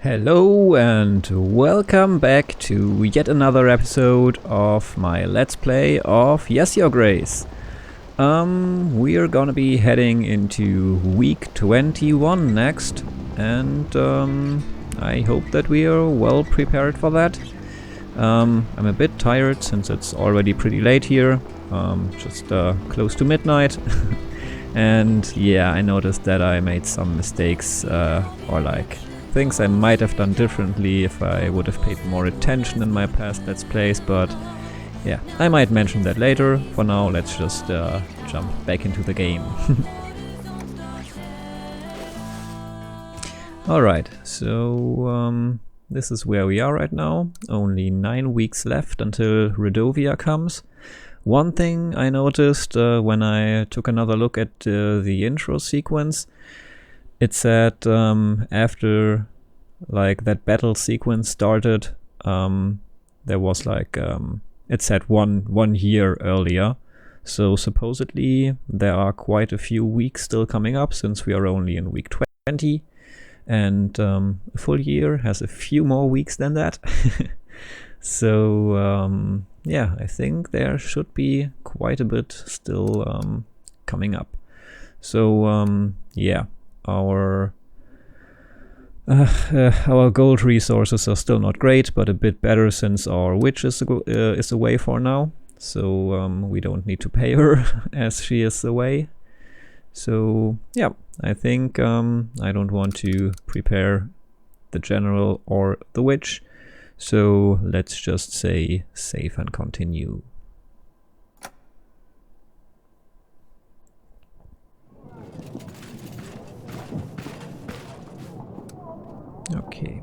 Hello and welcome back to yet another episode of my Let's Play of Yes Your Grace. We're gonna be heading into week 21 next, and I hope that we are well prepared for that. I'm a bit tired since it's already pretty late here, just close to midnight. And yeah, I noticed that I made some mistakes, or like things I might have done differently if I would have paid more attention in my past Let's Plays, but yeah, I might mention that later. For now, let's just jump back into the game. Alright, so this is where we are right now. Only 9 weeks left until Radovia comes. One thing I noticed when I took another look at the intro sequence, it said after like that battle sequence started, there was like it said one year earlier. So supposedly there are quite a few weeks still coming up since we are only in week 20, and a full year has a few more weeks than that. So yeah, I think there should be quite a bit still coming up. So yeah. Our gold resources are still not great, but a bit better since our witch is away for now. So we don't need to pay her as she is away. So yeah, I think I don't want to prepare the general or the witch. So let's just say save and continue. Okay,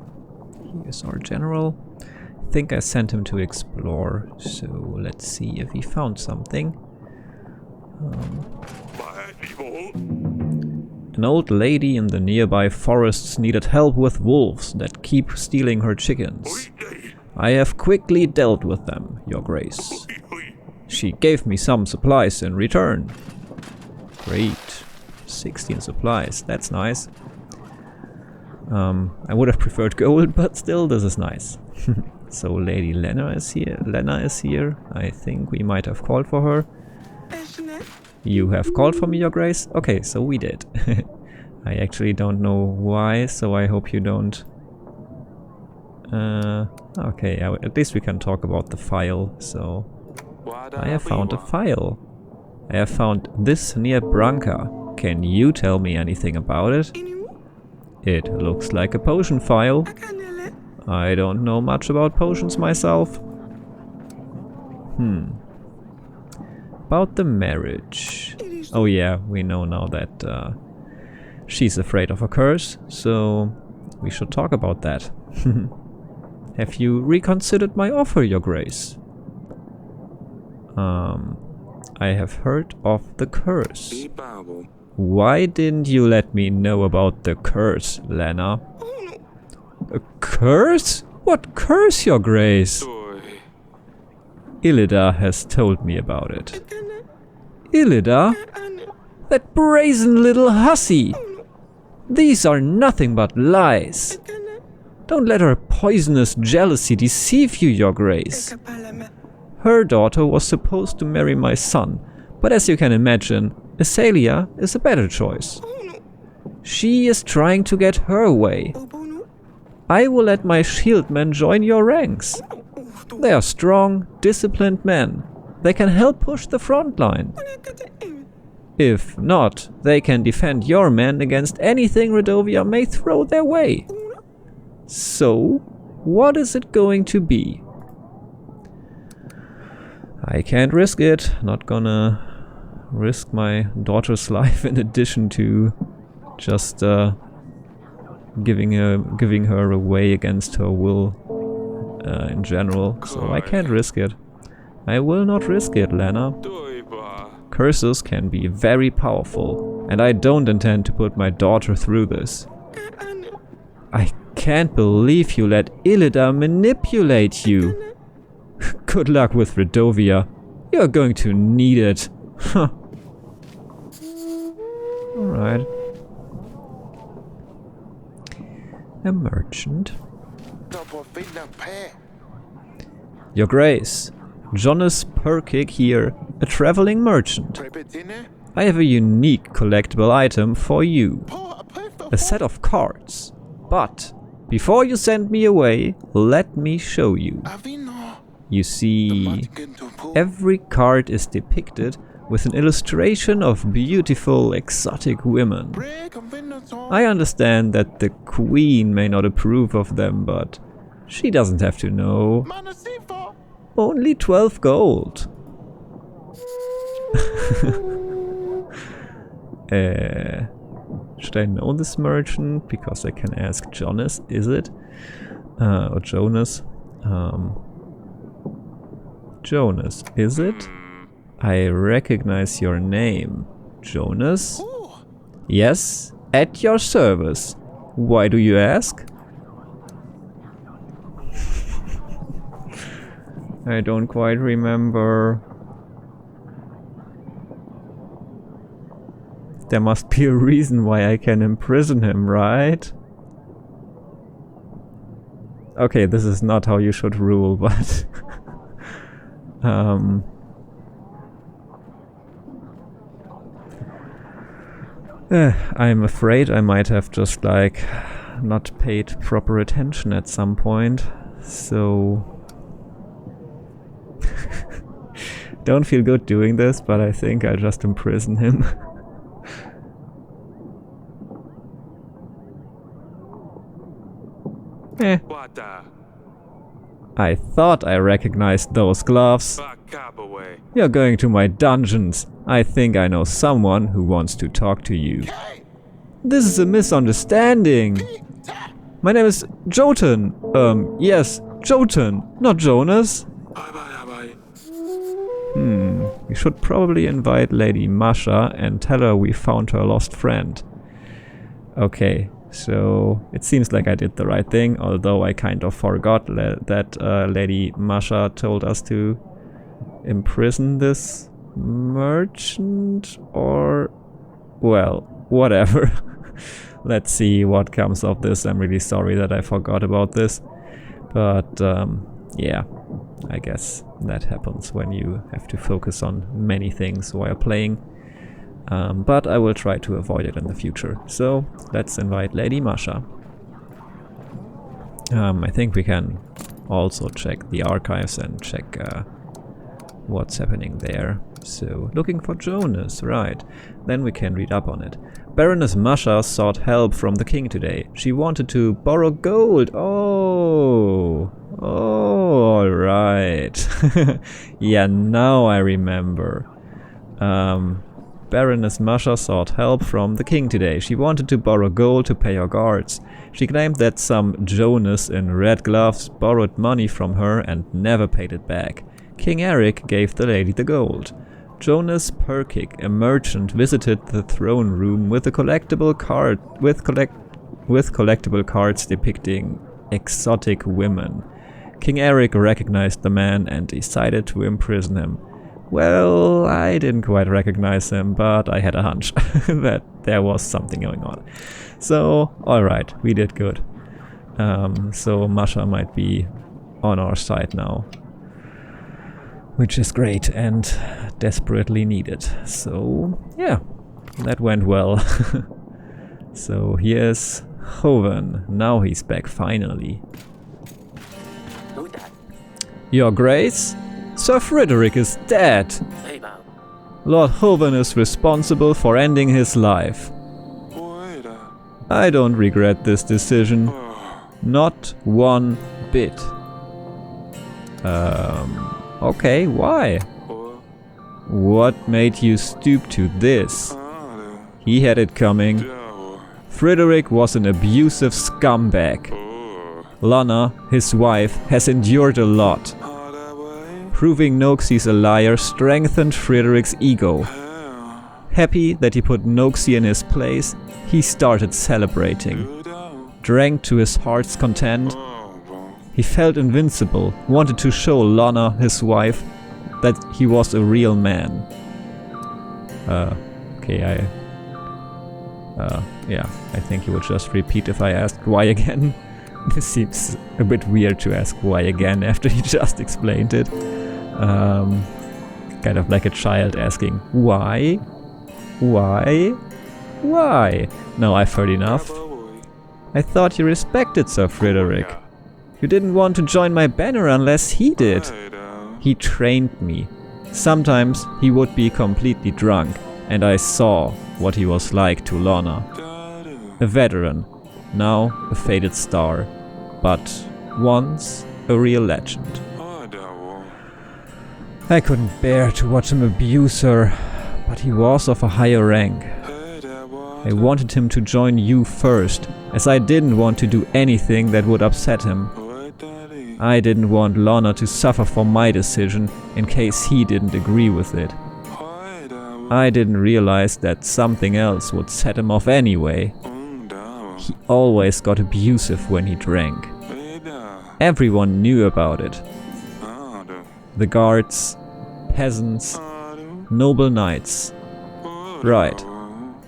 here's our general. I think I sent him to explore, so let's see if he found something. An old lady in the nearby forests needed help with wolves that keep stealing her chickens. I have quickly dealt with them, Your Grace. She gave me some supplies in return. Great. 16 supplies, that's nice. I would have preferred gold, but still, this is nice. So Lady Lena is here. I think we might have called for her. You have called for me, Your Grace? Okay, so we did. I actually don't know why, so I hope you don't. Okay, at least we can talk about the file. So I have found a file. I have found this near Branca. Can you tell me anything about it? It looks like a potion file. I don't know much about potions myself. About the marriage. Oh yeah, we know now that she's afraid of a curse, so we should talk about that. Have you reconsidered my offer, Your Grace? I have heard of the curse. Why didn't you let me know about the curse, Lena? A curse? What curse, Your Grace? Illida has told me about it. Illida? That brazen little hussy! These are nothing but lies. Don't let her poisonous jealousy deceive you, Your Grace. Her daughter was supposed to marry my son, but as you can imagine, Azalea is a better choice. She is trying to get her way. I will let my shieldmen join your ranks. They are strong, disciplined men. They can help push the front line. If not, they can defend your men against anything Radovia may throw their way. So, what is it going to be? I can't risk it. Not gonna risk my daughter's life in addition to just giving her away against her will in general. So I can't risk it. I will not risk it, Lena. Curses can be very powerful, and I don't intend to put my daughter through this. I can't believe you let Illida manipulate you. Good luck with Radovia. You're going to need it. Alright. A merchant. Your Grace, Jonas Perkick here, a traveling merchant. I have a unique collectible item for you. A set of cards. But before you send me away, let me show you. You see, every card is depicted with an illustration of beautiful, exotic women. I understand that the Queen may not approve of them, but she doesn't have to know. Only 12 gold. Should I know this merchant? Because I can ask Jonas, is it? Or Jonas. Jonas, is it? I recognize your name. Jonas? Yes, at your service. Why do you ask? I don't quite remember. There must be a reason why I can imprison him, right? Okay, this is not how you should rule, but... I'm afraid I might have just, like, not paid proper attention at some point, so... Don't feel good doing this, but I think I'll just imprison him. I thought I recognized those gloves. You're going to my dungeons. I think I know someone who wants to talk to you. This is a misunderstanding. My name is Jotun. Yes, Jotun, not Jonas. We should probably invite Lady Masha and tell her we found her lost friend. Okay, so it seems like I did the right thing, although I kind of forgot that Lady Masha told us to imprison this merchant, or... well, whatever. Let's see what comes of this. I'm really sorry that I forgot about this. But, yeah, I guess that happens when you have to focus on many things while playing. But I will try to avoid it in the future. So, let's invite Lady Masha. I think we can also check the archives and check what's happening there. So, looking for Jonas, right. Then we can read up on it. Baroness Masha sought help from the king today. She wanted to borrow gold. Oh, alright. Yeah, now I remember. Baroness Masha sought help from the king today. She wanted to borrow gold to pay her guards. She claimed that some Jonas in red gloves borrowed money from her and never paid it back. King Eric gave the lady the gold. Jonas Perkick, a merchant, visited the throne room with a collectible card with collectible cards depicting exotic women. King Eric recognized the man and decided to imprison him. Well, I didn't quite recognize him, but I had a hunch that there was something going on. So, alright, we did good. So Masha might be on our side now. Which is great and desperately needed. So, yeah, that went well. So here's Hoven. Now he's back finally. Your Grace? Sir Frederick is dead. Lord Hoven is responsible for ending his life. I don't regret this decision. Not one bit. Okay, why? What made you stoop to this? He had it coming. Frederick was an abusive scumbag. Lana, his wife, has endured a lot. Proving Noxie's a liar strengthened Frederick's ego. Happy that he put Noxie in his place, he started celebrating. Drank to his heart's content. He felt invincible, wanted to show Lana, his wife, that he was a real man. Okay, Yeah, I think he would just repeat if I asked why again. This seems a bit weird to ask why again after he just explained it. Kind of like a child asking why? Why? Why? No, I've heard enough. I thought you respected Sir Frederick. You didn't want to join my banner unless he did. He trained me. Sometimes he would be completely drunk, and I saw what he was like to Lorna. A veteran, now a faded star, but once a real legend. I couldn't bear to watch him abuse her, but he was of a higher rank. I wanted him to join you first, as I didn't want to do anything that would upset him. I didn't want Lorna to suffer for my decision in case he didn't agree with it. I didn't realize that something else would set him off anyway. He always got abusive when he drank. Everyone knew about it. The guards, peasants, noble knights. Right.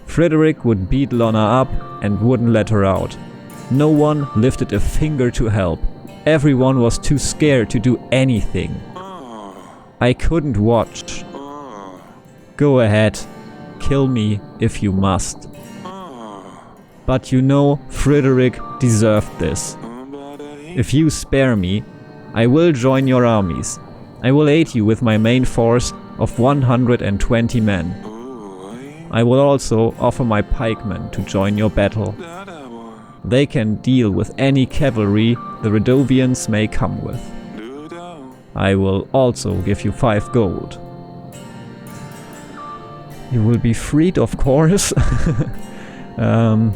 Frederick would beat Lorna up and wouldn't let her out. No one lifted a finger to help. Everyone was too scared to do anything. I couldn't watch. Go ahead, kill me if you must. But you know, Frederick deserved this. If you spare me, I will join your armies. I will aid you with my main force of 120 men. I will also offer my pikemen to join your battle. They can deal with any cavalry the Radovians may come with. I will also give you 5 gold. You will be freed, of course. I'm,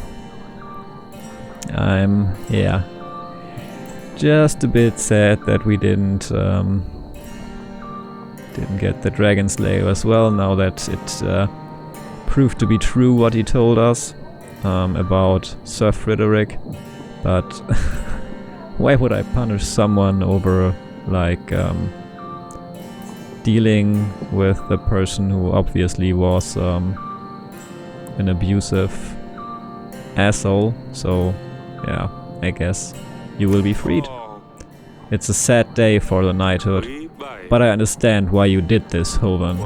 just a bit sad that we didn't get the Dragon Slayer as well, now that it proved to be true what he told us about Sir Frederick. But why would I punish someone over, like, dealing with the person who obviously was an abusive asshole? So, yeah, I guess you will be freed. It's a sad day for the knighthood, but I understand why you did this, Hovan.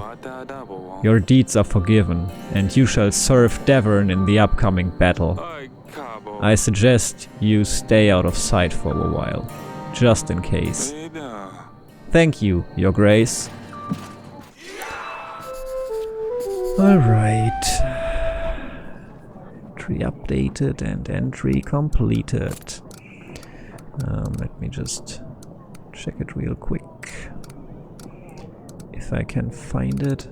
Your deeds are forgiven, and you shall serve Devon in the upcoming battle. I suggest you stay out of sight for a while, just in case. Thank you, Your Grace. Alright. Entry updated and entry completed. Let me just check it real quick. If I can find it.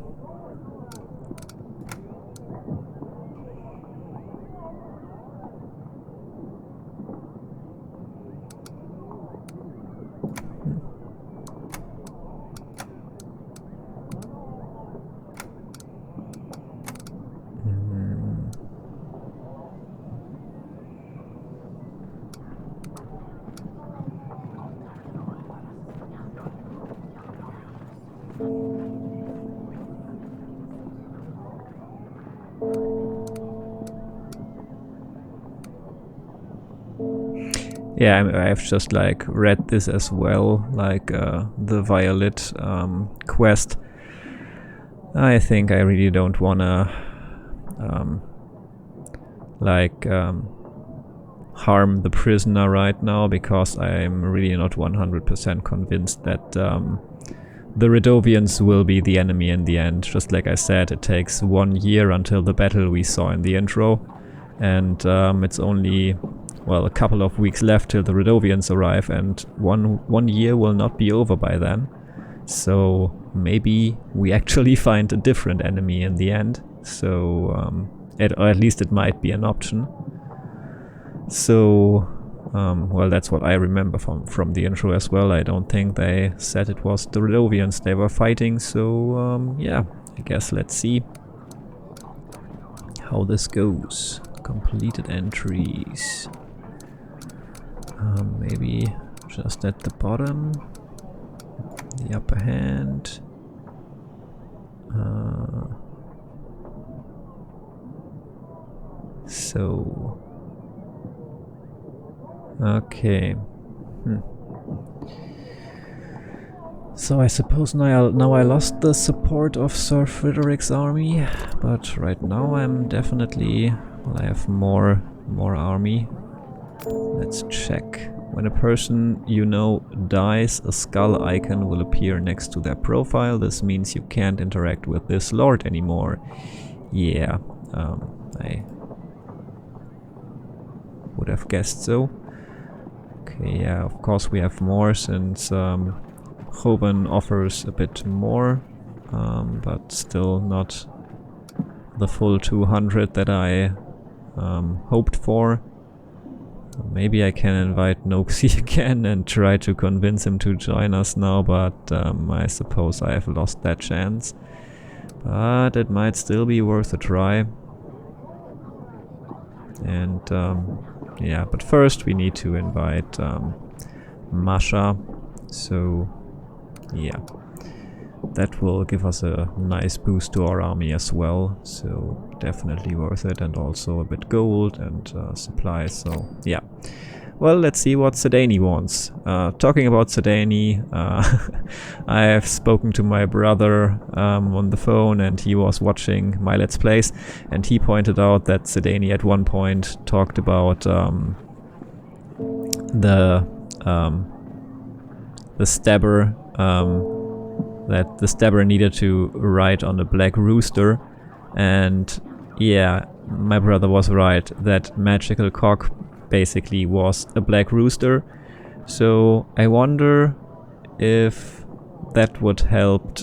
Yeah, I've just like read this as well, like the Violet quest. I think I really don't wanna harm the prisoner right now, because I'm really not 100% convinced that the Radovians will be the enemy in the end. Just like I said, it takes 1 year until the battle we saw in the intro, and it's only, well, a couple of weeks left till the Radovians arrive, and one year will not be over by then. So maybe we actually find a different enemy in the end. So or at least it might be an option. So well, that's what I remember from the intro as well. I don't think they said it was the Radovians they were fighting. So yeah, I guess let's see how this goes. Completed entries. Maybe just at the bottom, the upper hand. So... Okay. So I suppose now I lost the support of Sir Frederick's army, but right now I'm definitely... Well, I have more army. Let's check. When a person you know dies, a skull icon will appear next to their profile. This means you can't interact with this lord anymore. Yeah, I would have guessed so. Okay, yeah, of course we have more since Hoban offers a bit more, but still not the full 200 that I hoped for. Maybe I can invite Noxie again and try to convince him to join us now, but I suppose I have lost that chance. But it might still be worth a try. And yeah, but first we need to invite Masha. So yeah, that will give us a nice boost to our army as well. So definitely worth it, and also a bit gold and supplies. So yeah. Well, let's see what Sedani wants. Talking about Sedani, I have spoken to my brother on the phone, and he was watching my Let's Plays, and he pointed out that Sedani at one point talked about the stabber, that the stabber needed to ride on a black rooster, and yeah, my brother was right, that magical cock basically was a black rooster. So I wonder if that would help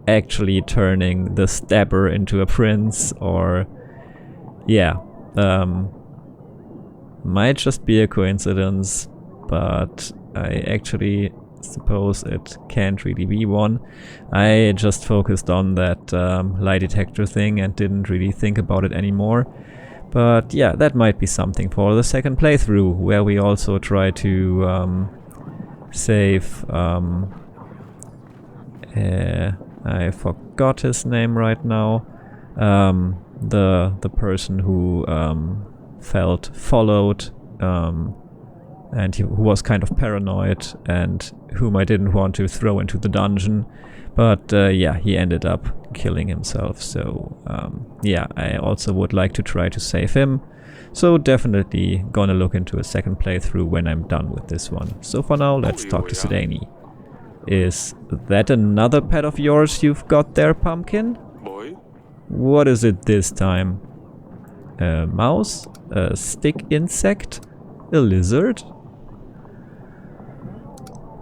actually turning the stabber into a prince, or yeah, might just be a coincidence, but I actually suppose it can't really be one. I just focused on that lie detector thing and didn't really think about it anymore. But yeah, that might be something for the second playthrough, where we also try to save... I forgot his name right now. The person who felt followed, and who was kind of paranoid, and whom I didn't want to throw into the dungeon. But yeah, he ended up killing himself, so yeah, I also would like to try to save him. So definitely gonna look into a second playthrough when I'm done with this one. So for now, let's talk to Sedani. Is that another pet of yours you've got there, Pumpkin? What is it this time? A mouse? A stick insect? A lizard?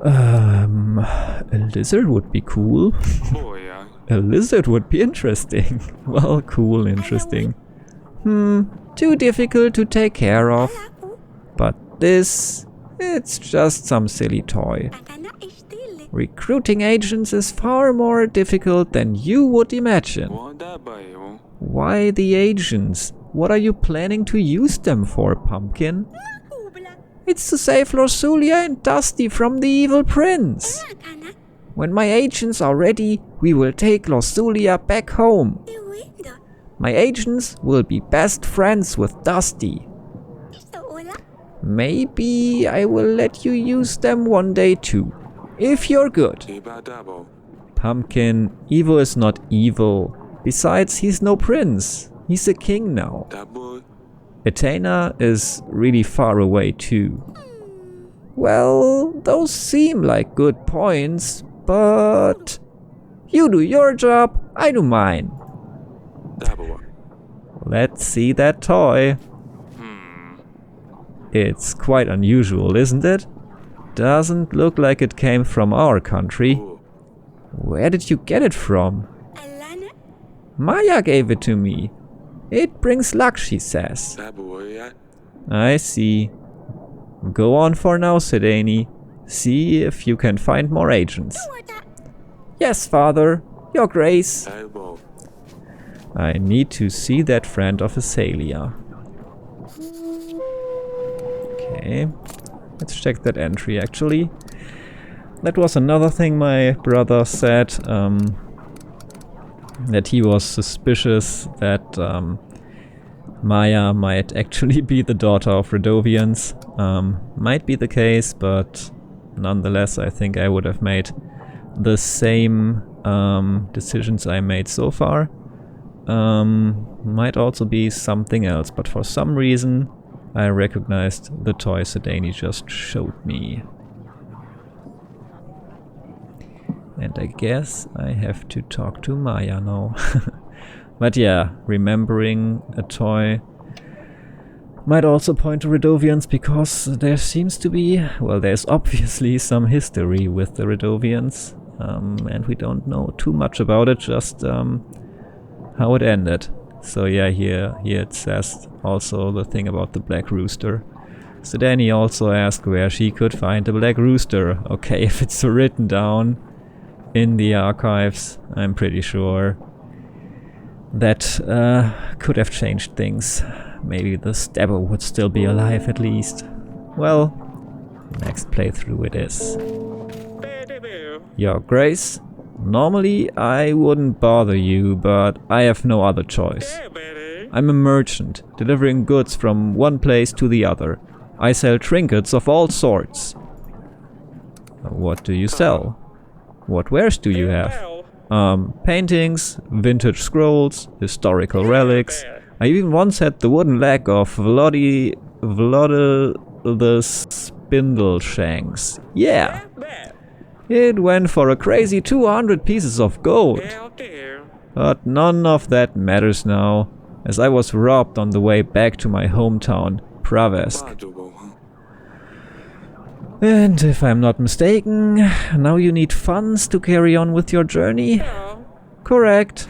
A lizard would be cool. A lizard would be interesting. Well, cool, interesting. Too difficult to take care of. But this, it's just some silly toy. Recruiting agents is far more difficult than you would imagine. Why the agents? What are you planning to use them for, Pumpkin? It's to save Lorsulia and Dusty from the evil prince. When my agents are ready, we will take Lorsulia back home. My agents will be best friends with Dusty. Maybe I will let you use them one day too, if you're good. Pumpkin, Evo is not evil. Besides, he's no prince. He's a king now. Etana is really far away too. Well, those seem like good points, but you do your job, I do mine. Let's see that toy. It's quite unusual, isn't it? Doesn't look like it came from our country. Where did you get it from? Maya gave it to me. It brings luck, she says. I see. Go on for now, Sedani. See if you can find more agents. Yes, Father. Your Grace. I need to see that friend of Asalia. Okay. Let's check that entry, actually. That was another thing my brother said. That he was suspicious that Maya might actually be the daughter of Radovians. Might be the case, but nonetheless I think I would have made the same decisions I made so far. Might also be something else, but for some reason I recognized the toy Sedani just showed me. And I guess I have to talk to Maya now. But yeah, remembering a toy might also point to Radovians, because there seems to be, well, there's obviously some history with the Radovians, and we don't know too much about it, just how it ended. So yeah, here it says also the thing about the black rooster. So Danny also asked where she could find the black rooster. Okay, if it's written down in the archives, I'm pretty sure that could have changed things. Maybe the stabber would still be alive at least. Well, next playthrough it is. Your Grace, normally I wouldn't bother you, but I have no other choice. I'm a merchant, delivering goods from one place to the other. I sell trinkets of all sorts. What do you sell? What wares do you have? Paintings, vintage scrolls, historical relics. I even once had the wooden leg of Vlad the Spindleshanks. Yeah! It went for a crazy 200 pieces of gold. But none of that matters now, as I was robbed on the way back to my hometown, Pravesk. And if I'm not mistaken, now you need funds to carry on with your journey? Correct.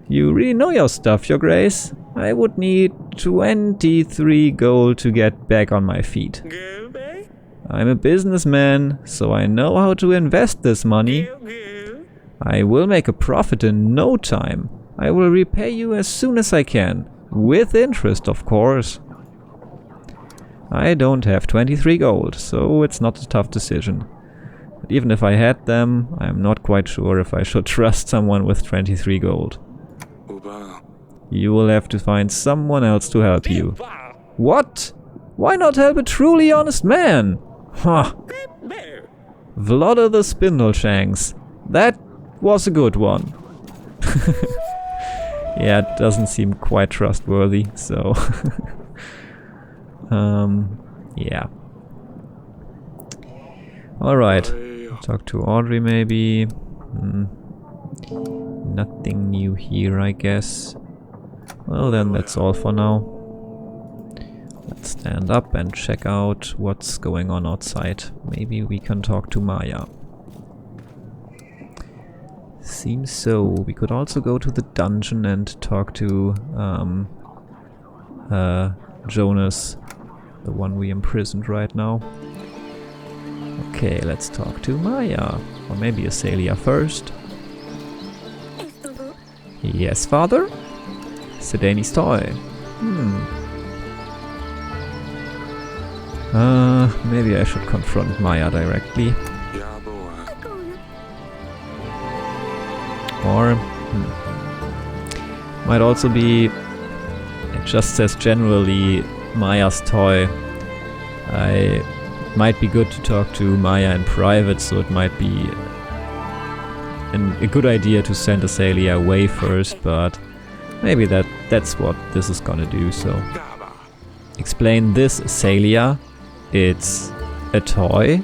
You really know your stuff, Your Grace. I would need 23 gold to get back on my feet. I'm a businessman, so I know how to invest this money. I will make a profit in no time. I will repay you as soon as I can. With interest, of course. I don't have 23 gold, so it's not a tough decision. But even if I had them, I'm not quite sure if I should trust someone with 23 gold. You will have to find someone else to help you. What? Why not help a truly honest man? Huh. Vlad the Spindleshanks. That was a good one. Yeah, it doesn't seem quite trustworthy, so... yeah. Alright. Talk to Audrey maybe. Nothing new here, I guess. Well then, that's all for now. Let's stand up and check out what's going on outside. Maybe we can talk to Maya. Seems so. We could also go to the dungeon and talk to Jonas, the one we imprisoned right now. Okay, let's talk to Maya. Or maybe Azalia first. Yes, father? Sedani's toy. Maybe I should confront Maya directly. Or... might also be... it just says generally Maya's toy. Might be good to talk to Maya in private, so it might be a good idea to send Azalia away first, but maybe that's what this is gonna do, so... Explain this, Azalia. It's a toy?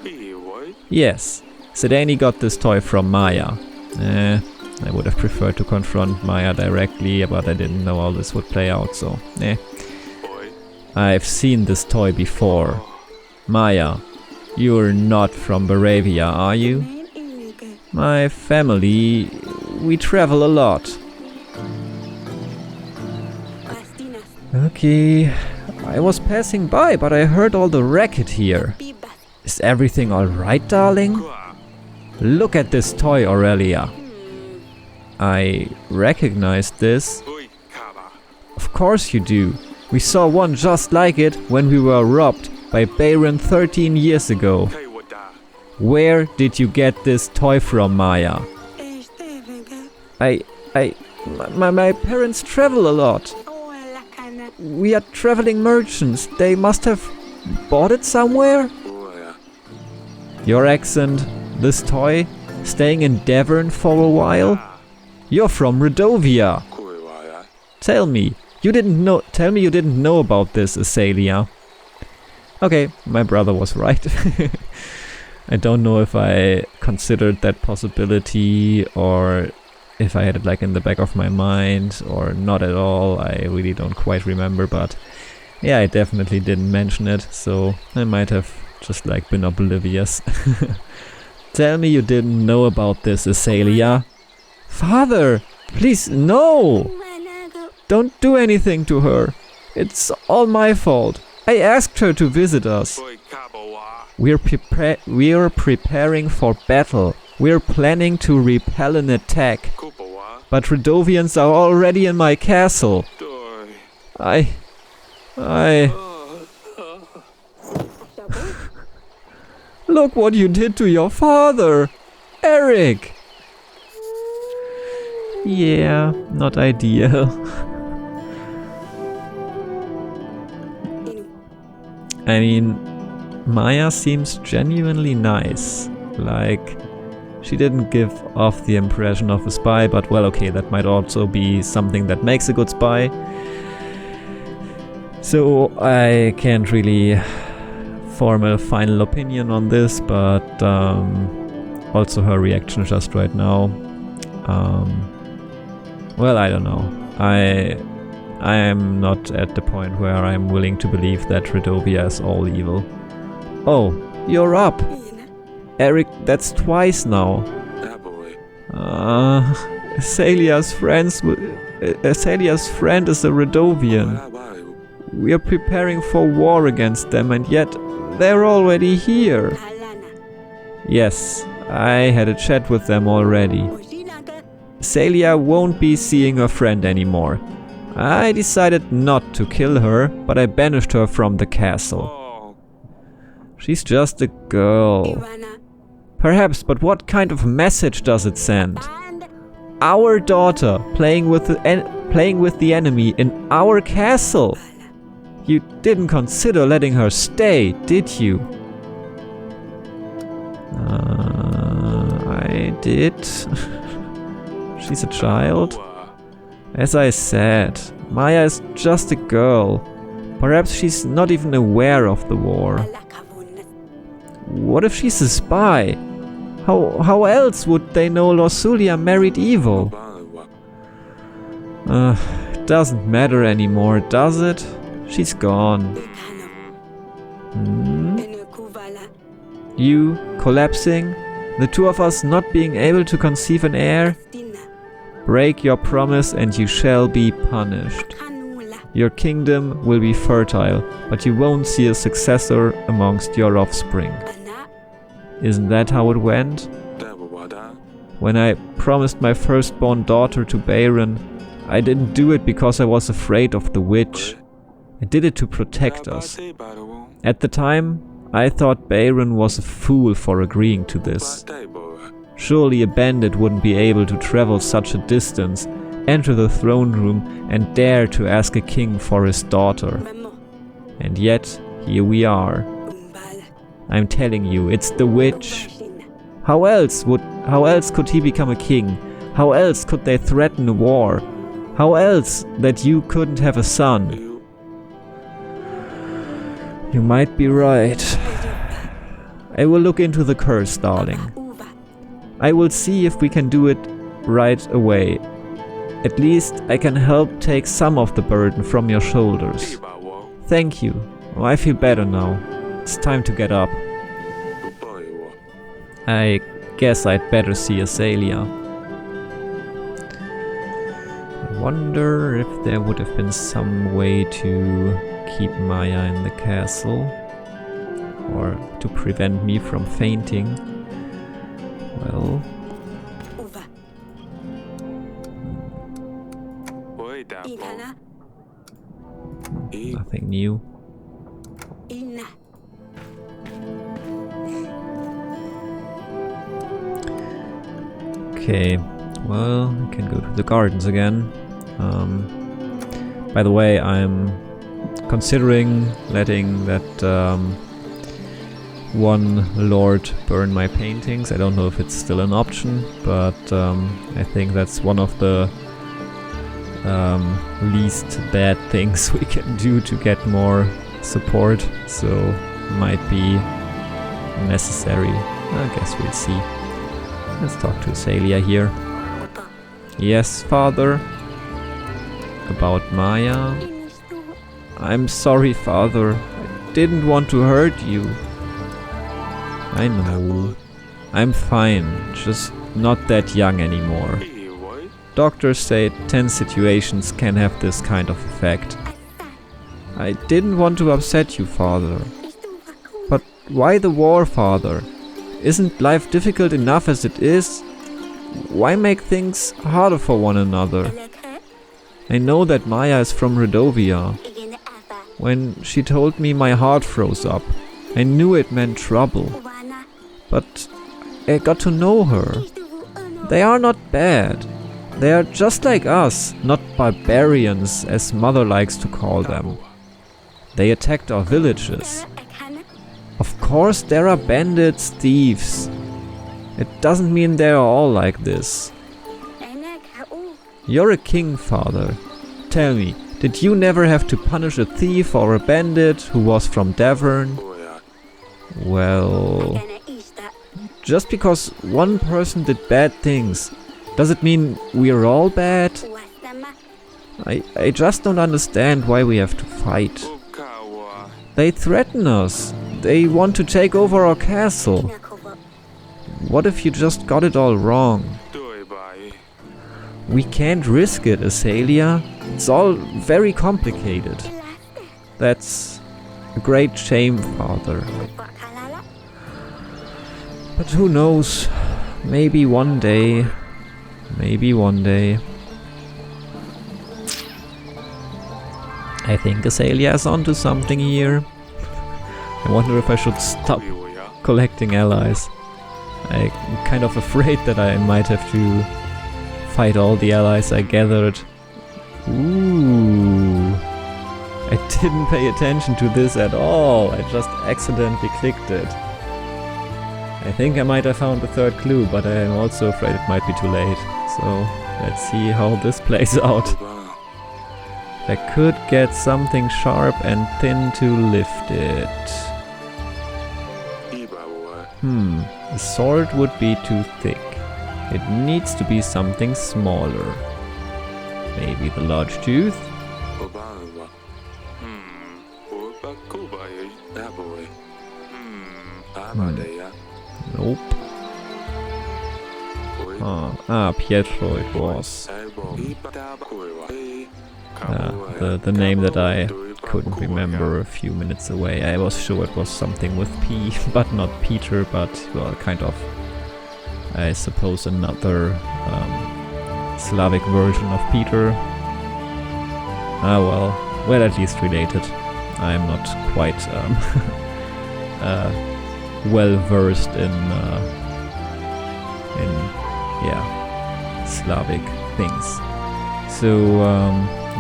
Yes. Sedani got this toy from Maya. I would have preferred to confront Maya directly, but I didn't know how this would play out, so... I've seen this toy before. Maya, you're not from Baravia, are you? My family... we travel a lot. Okay... I was passing by, but I heard all the racket here. Is everything alright, darling? Look at this toy, Aurelia. I recognize this. Of course you do. We saw one just like it when we were robbed by Baron 13 years ago. Where did you get this toy from, Maya? My parents travel a lot. We are traveling merchants. They must have bought it somewhere? Your accent, this toy, staying in Devon for a while? You're from Radovia. Tell me you didn't know about this, Azalea. Okay, my brother was right. I don't know if I considered that possibility or if I had it like in the back of my mind or not at all. I really don't quite remember, but yeah, I definitely didn't mention it, so I might have just like been oblivious. Tell me you didn't know about this, Azalea. Father, please, no! Don't do anything to her. It's all my fault. I asked her to visit us. We're preparing for battle. We're planning to repel an attack. But Radovians are already in my castle. Look what you did to your father, Eric. Yeah, not ideal. I mean, Maya seems genuinely nice. Like, she didn't give off the impression of a spy, but well, okay, that might also be something that makes a good spy. So I can't really form a final opinion on this, but also her reaction just right now. Well, I don't know. I am not at the point where I'm willing to believe that Radovia is all evil. Oh, you're up! Eric, that's twice now. Azalea's friend is a Radovian. We are preparing for war against them, and yet they're already here. Yes, I had a chat with them already. Azalea won't be seeing her friend anymore. I decided not to kill her, but I banished her from the castle. She's just a girl. Perhaps, but what kind of message does it send? Our daughter playing with the enemy in our castle. You didn't consider letting her stay, did you? I did. She's a child. As I said, Maya is just a girl. Perhaps she's not even aware of the war. What if she's a spy? How else would they know Lorsulia married evil? It doesn't matter anymore, does it? She's gone. You collapsing? The two of us not being able to conceive an heir? Break your promise and you shall be punished. Your kingdom will be fertile, but you won't see a successor amongst your offspring. Isn't that how it went? When I promised my firstborn daughter to Baron, I didn't do it because I was afraid of the witch. I did it to protect us. At the time, I thought Baron was a fool for agreeing to this. Surely a bandit wouldn't be able to travel such a distance, enter the throne room and dare to ask a king for his daughter. And yet, here we are. I'm telling you, it's the witch. How else could he become a king? How else could they threaten a war? How else that you couldn't have a son? You might be right. I will look into the curse, darling. I will see if we can do it right away. At least I can help take some of the burden from your shoulders. Thank you. Oh, I feel better now. It's time to get up. I guess I'd better see Azalea. I wonder if there would have been some way to keep Maya in the castle. Or to prevent me from fainting. Well... Nothing new. Okay, well, I can go to the gardens again. By the way, I'm considering letting that one lord burn my paintings. I don't know if it's still an option, but I think that's one of the least bad things we can do to get more support, so might be necessary. I guess we'll see. Let's talk to Celia here. Yes, father? About Maya? I'm sorry, father. I didn't want to hurt you. I know. I'm fine, just not that young anymore. Doctors say tense situations can have this kind of effect. I didn't want to upset you, father. But why the war, father? Isn't life difficult enough as it is? Why make things harder for one another? I know that Maya is from Radovia. When she told me, my heart froze up. I knew it meant trouble. But I got to know her. They are not bad. They are just like us, not barbarians, as Mother likes to call them. They attacked our villages. Of course there are bandits, thieves. It doesn't mean they are all like this. You're a king, father. Tell me, did you never have to punish a thief or a bandit who was from Davern? Well, just because one person did bad things, does it mean we're all bad? I just don't understand why we have to fight. They threaten us. They want to take over our castle. What if you just got it all wrong? We can't risk it, Azalia. It's all very complicated. That's a great shame, father. But who knows? Maybe one day. Maybe one day. I think Azalia is onto something here. I wonder if I should stop collecting allies. I'm kind of afraid that I might have to fight all the allies I gathered. Ooh. I didn't pay attention to this at all. I just accidentally clicked it. I think I might have found the third clue, but I am also afraid it might be too late. So let's see how this plays out. I could get something sharp and thin to lift it. The sword would be too thick. It needs to be something smaller. Maybe the large tooth? Nope. Pietro it was. The name that I couldn't remember a few minutes away. I was sure it was something with P, but not Peter, but well, kind of, I suppose, another Slavic version of Peter. Well, at least related. I'm not quite well versed in Slavic things. So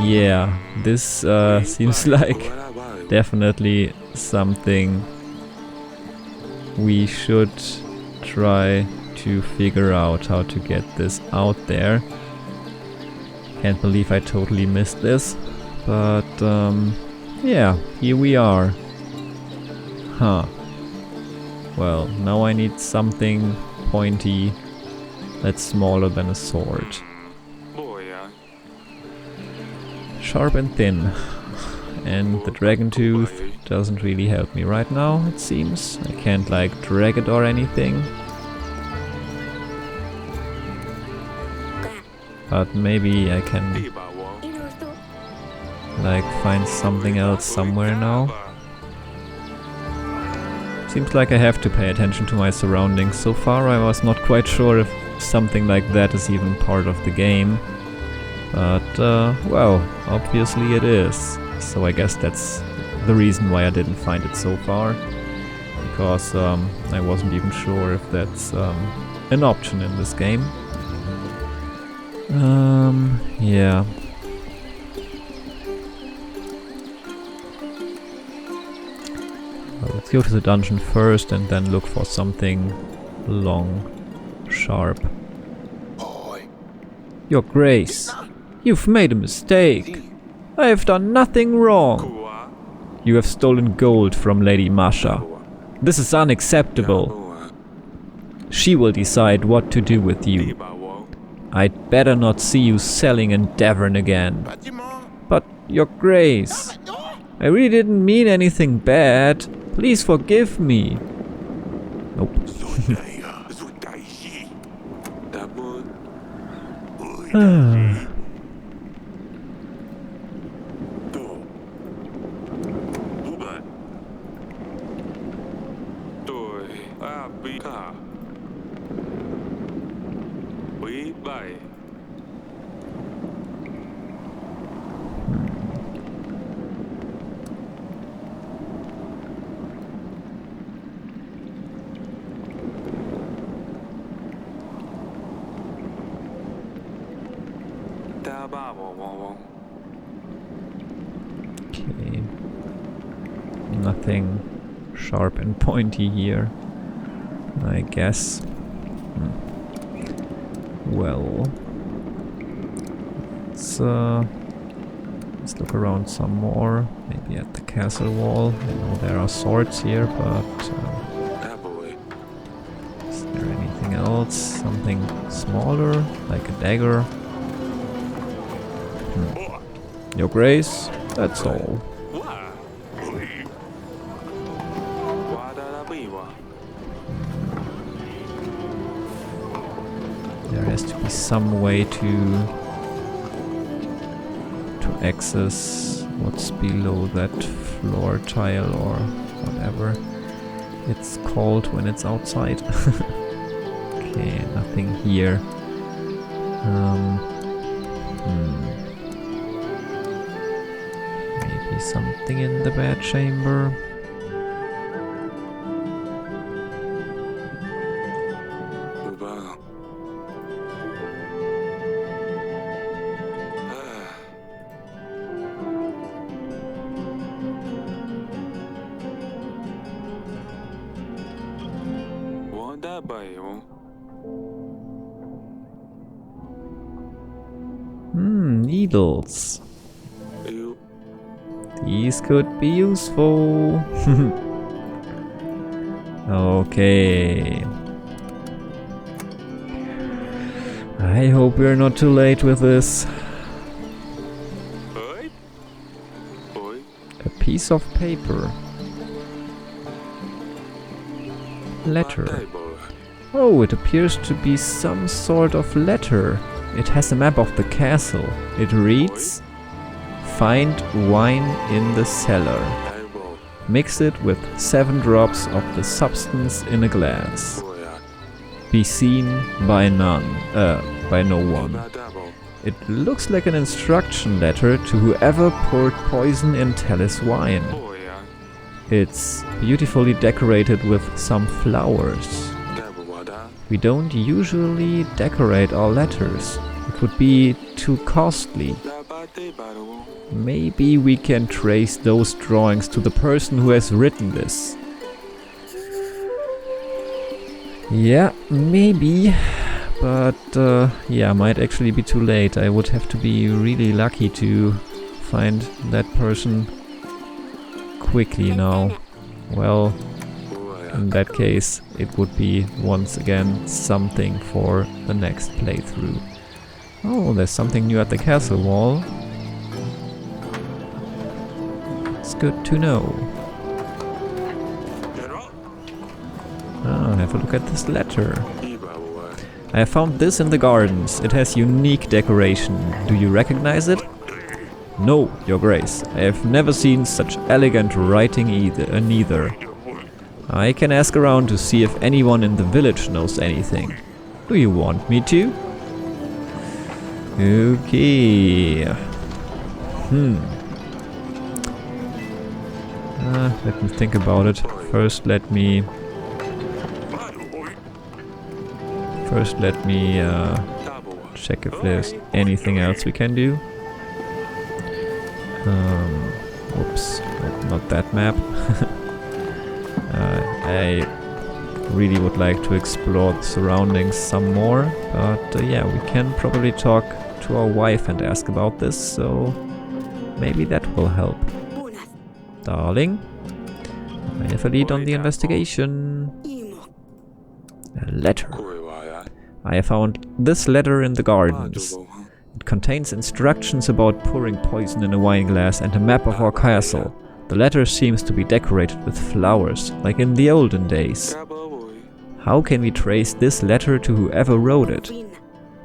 yeah, this seems like definitely something we should try to figure out how to get this out there. Can't believe I totally missed this, but yeah, here we are. Well, now I need something pointy that's smaller than a sword. Sharp and thin. And the dragon tooth doesn't really help me right now, it seems. I can't like drag it or anything. But maybe I can like find something else somewhere now. Seems like I have to pay attention to my surroundings. So far I was not quite sure if something like that is even part of the game. But, well, obviously it is. So I guess that's the reason why I didn't find it so far. Because I wasn't even sure if that's an option in this game. Yeah. Let's go to the dungeon first and then look for something long, sharp. Your Grace, you've made a mistake. I have done nothing wrong. You have stolen gold from Lady Masha. This is unacceptable. She will decide what to do with you. I'd better not see you selling in Devon again. But, Your Grace, I really didn't mean anything bad. Please forgive me. Nope. Okay. Nothing sharp and pointy here, I guess. Well, let's look around some more. Maybe at the castle wall. I know there are swords here, but is there anything else? Something smaller, like a dagger? Your Grace, that's all. There has to be some way to access what's below that floor tile or whatever it's called when it's outside. Okay, nothing here. Maybe something in the bed chamber. Needles. These could be useful. Okay. I hope we're not too late with this. A piece of paper. Letter. Oh, it appears to be some sort of letter. It has a map of the castle. It reads, "Find wine in the cellar. Mix it with 7 drops of the substance in a glass. Be seen by by no one." It looks like an instruction letter to whoever poured poison in Tallis wine. It's beautifully decorated with some flowers. We don't usually decorate our letters. It would be too costly. Maybe we can trace those drawings to the person who has written this. Yeah, maybe. But yeah, might actually be too late. I would have to be really lucky to find that person quickly now. Well, in that case, it would be once again something for the next playthrough. Oh, there's something new at the castle wall. It's good to know. Ah, have a look at this letter. I found this in the gardens. It has unique decoration. Do you recognize it? No, Your Grace. I have never seen such elegant writing neither. I can ask around to see if anyone in the village knows anything. Do you want me to? Okay. Let me think about it. First let me check if there's anything else we can do. Whoops, not that map. I really would like to explore the surroundings some more, but yeah, we can probably talk to our wife and ask about this, so maybe that will help. Darling, I have a lead on the investigation. A letter. I have found this letter in the gardens. It contains instructions about pouring poison in a wine glass and a map of our castle. The letter seems to be decorated with flowers, like in the olden days. How can we trace this letter to whoever wrote it?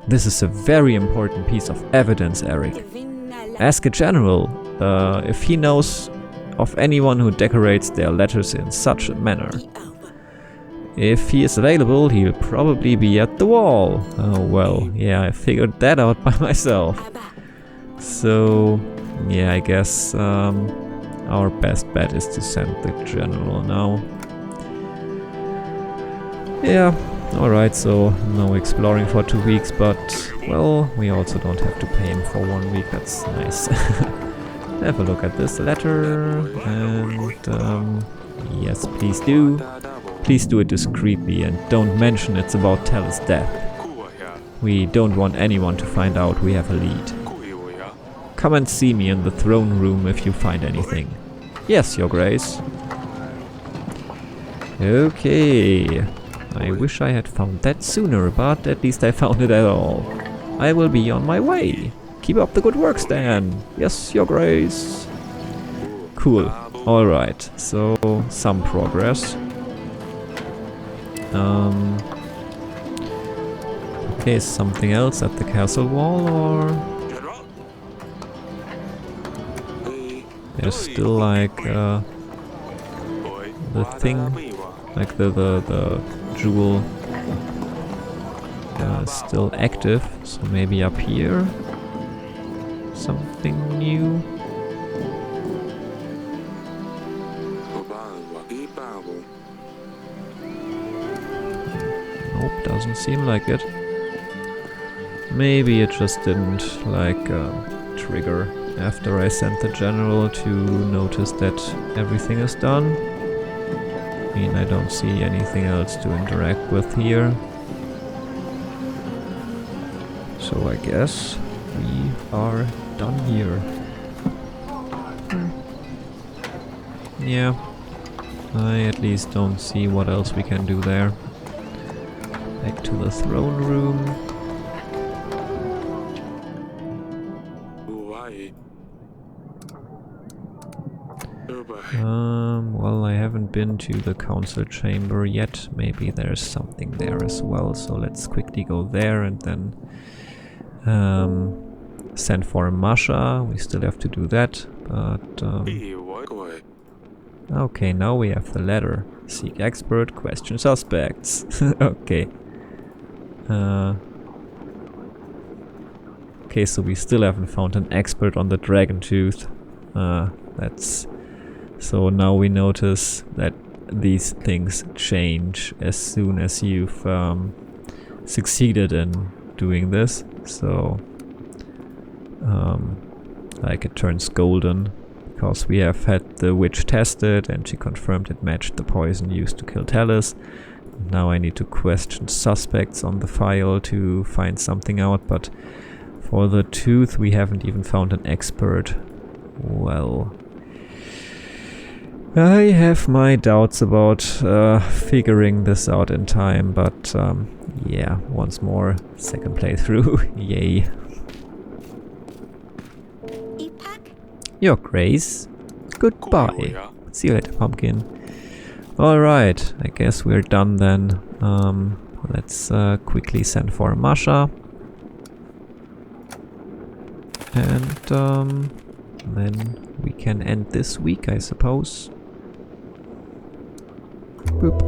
This is a very important piece of evidence, Eric. Ask a general if he knows of anyone who decorates their letters in such a manner. If he is available, he'll probably be at the wall. Oh well, yeah, I figured that out by myself. So, yeah, I guess our best bet is to send the general now. Yeah, alright, so no exploring for 2 weeks, but, well, we also don't have to pay him for 1 week, that's nice. Have a look at this letter, and yes, please do. Please do it discreetly and don't mention it's about Tal's death. We don't want anyone to find out we have a lead. Come and see me in the throne room if you find anything. Yes, Your Grace. Okay. I wish I had found that sooner, but at least I found it at all. I will be on my way. Keep up the good work, Stan. Yes, Your Grace. Cool. Alright, so some progress. Okay, something else at the castle wall, or... There's still like the thing, like the jewel is still active, so maybe up here something new. Nope, doesn't seem like it. Maybe it just didn't like trigger after I sent the general to notice that everything is done. I mean, I don't see anything else to interact with here. So I guess we are done here. Yeah, I at least don't see what else we can do there. Back to the throne room. Well, I haven't been to the council chamber yet. Maybe there's something there as well. So let's quickly go there and then send for Masha. We still have to do that, but okay, now we have the letter. Seek expert, question suspects. Okay. Okay, so we still haven't found an expert on the dragon tooth. That's... So now we notice that these things change as soon as you've succeeded in doing this. So, like it turns golden because we have had the witch tested and she confirmed it matched the poison used to kill Talus. Now I need to question suspects on the file to find something out, but for the tooth we haven't even found an expert. Well... I have my doubts about figuring this out in time, but yeah, once more, second playthrough, yay. Your Grace, goodbye. See you later, Pumpkin. Alright, I guess we're done then. Let's quickly send for Masha. And then we can end this week, I suppose. Boop.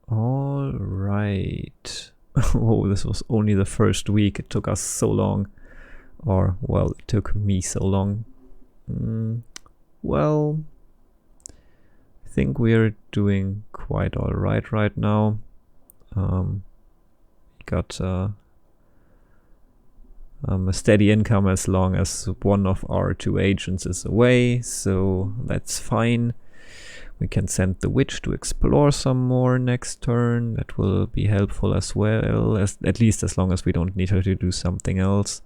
All right. Oh, this was only the first week. It took us so long. Or, well, it took me so long. Well, I think we're doing quite all right now. Got a steady income as long as one of our 2 agents is away, so that's fine. We can send the witch to explore some more next turn. That will be helpful as well, at least as long as we don't need her to do something else.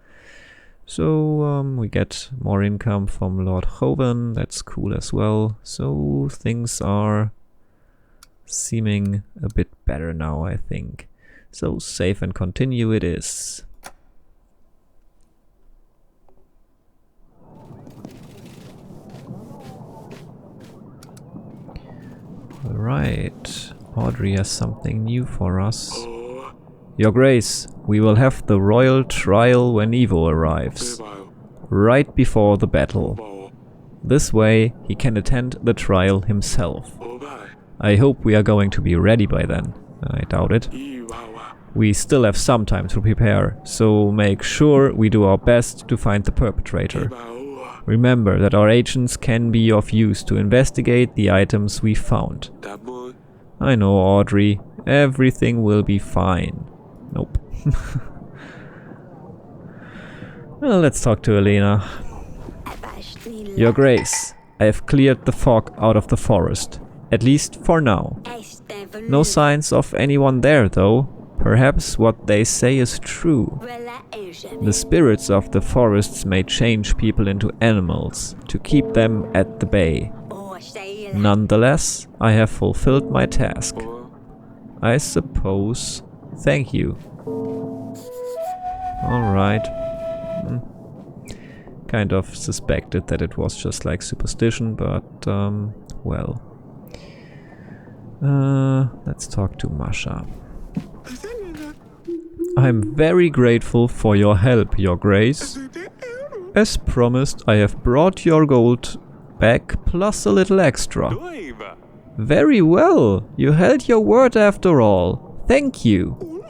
So we get more income from Lord Hovan. That's cool as well. So things are seeming a bit better now, I think. So save and continue it is. Right, Audrey has something new for us. Your Grace, we will have the royal trial when Evo arrives, right before the battle. This way he can attend the trial himself. I hope we are going to be ready by then. I doubt it. We still have some time to prepare, so make sure we do our best to find the perpetrator. Remember that our agents can be of use to investigate the items we found. I know, Audrey. Everything will be fine. Nope. Well, let's talk to Elena. Your Grace, I have cleared the fog out of the forest. At least for now. No signs of anyone there, though. Perhaps what they say is true. The spirits of the forests may change people into animals to keep them at the bay. Nonetheless, I have fulfilled my task. I suppose. Thank you. Alright. Kind of suspected that it was just like superstition, but well. Let's talk to Masha. I'm very grateful for your help, Your Grace. As promised, I have brought your gold back plus a little extra. Very well, you held your word after all. Thank you.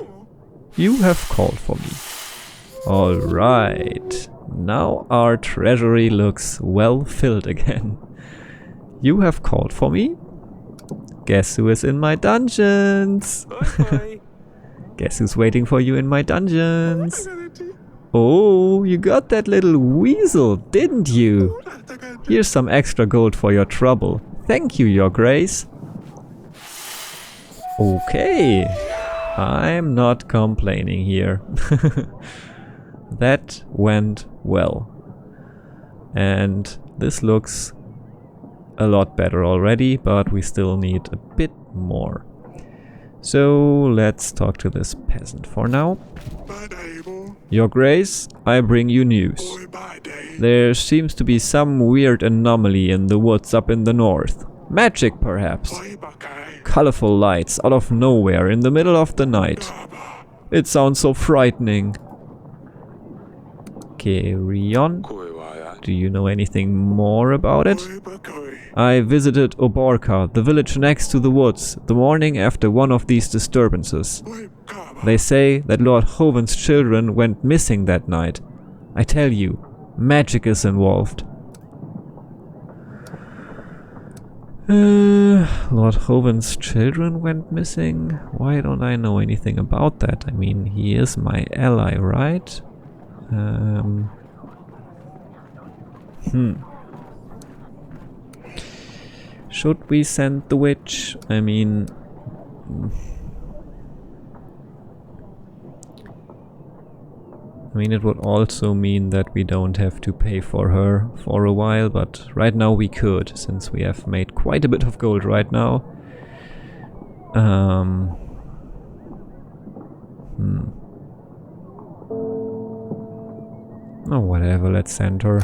You have called for me. Alright, now our treasury looks well filled again. You have called for me? Guess who is in my dungeons? Guess who's waiting for you in my dungeons? Oh, you got that little weasel, didn't you? Here's some extra gold for your trouble. Thank you, Your Grace. Okay, I'm not complaining here. That went well. And this looks a lot better already, but we still need a bit more. So let's talk to this peasant for now. Your Grace, I bring you news. There seems to be some weird anomaly in the woods up in the north. Magic, perhaps. Colorful lights out of nowhere in the middle of the night. It sounds so frightening. Carry on. Do you know anything more about it? I visited Oborka, the village next to the woods, the morning after one of these disturbances. They say that Lord Hovan's children went missing that night. I tell you, magic is involved. Lord Hovan's children went missing? Why don't I know anything about that? I mean, he is my ally, right? Should we send the witch? I mean... it would also mean that we don't have to pay for her for a while, but right now we could, since we have made quite a bit of gold right now. Oh, whatever, let's send her.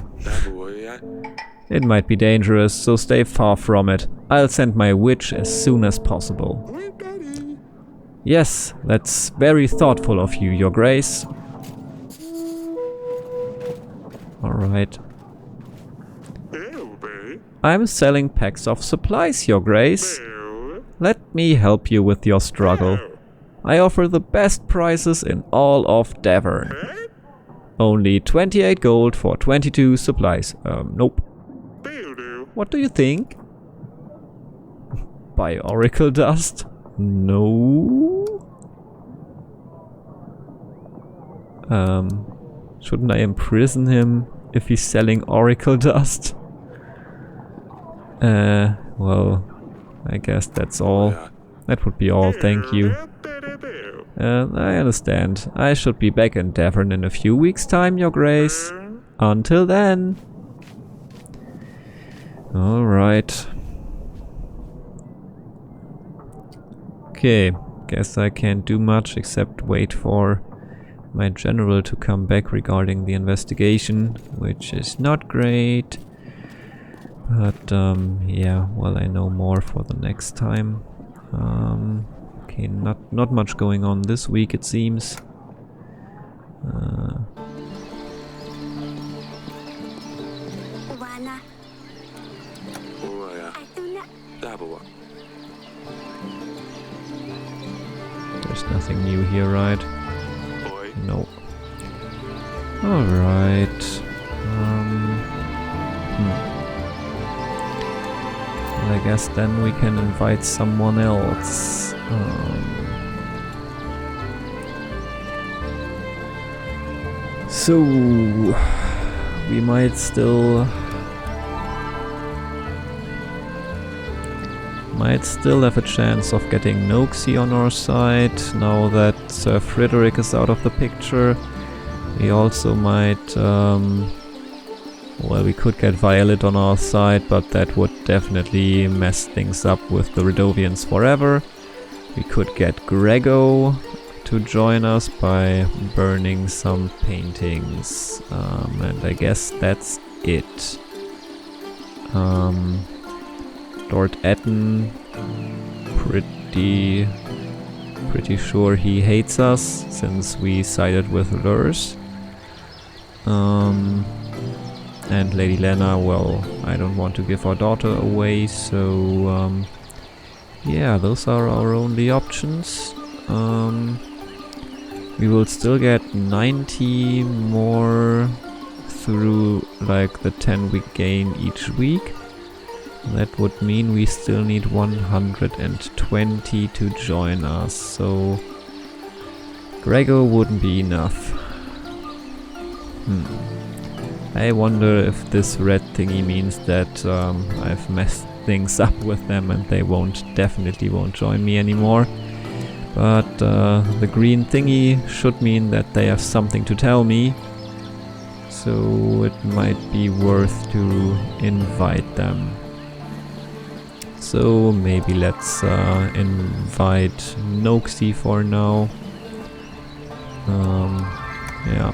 It might be dangerous, so stay far from it. I'll send my witch as soon as possible. Yes, that's very thoughtful of you, Your Grace. Alright. I'm selling packs of supplies, Your Grace. Let me help you with your struggle. I offer the best prices in all of Davern. Only 28 gold for 22 supplies. Nope. What do you think? Buy oracle dust? No. Shouldn't I imprison him if he's selling oracle dust? Well, I guess that's all. That would be all, thank you. I understand. I should be back in Devon in a few weeks' time, Your Grace. Until then. Alright. Okay, guess I can't do much except wait for my general to come back regarding the investigation, which is not great. But, yeah, well, I know more for the next time. Okay, not much going on this week, it seems. There's nothing new here, right? No. Alright. Well, I guess then we can invite someone else. So we might still have a chance of getting Noxie on our side now that Sir Frederick is out of the picture. We also might, well, we could get Violet on our side, but that would definitely mess things up with the Radovians forever. We could get Grego to join us by burning some paintings, and I guess that's it. Lord Etten, pretty sure he hates us since we sided with Lurs. And Lady Lena, well, I don't want to give our daughter away, so yeah, those are our only options. We will still get 90 more through like the 10-week gain each week. That would mean we still need 120 to join us, so Grego wouldn't be enough. I wonder if this red thingy means that I've messed things up with them and they definitely won't join me anymore. But the green thingy should mean that they have something to tell me, so it might be worth to invite them. So maybe let's invite Noxie for now. Yeah,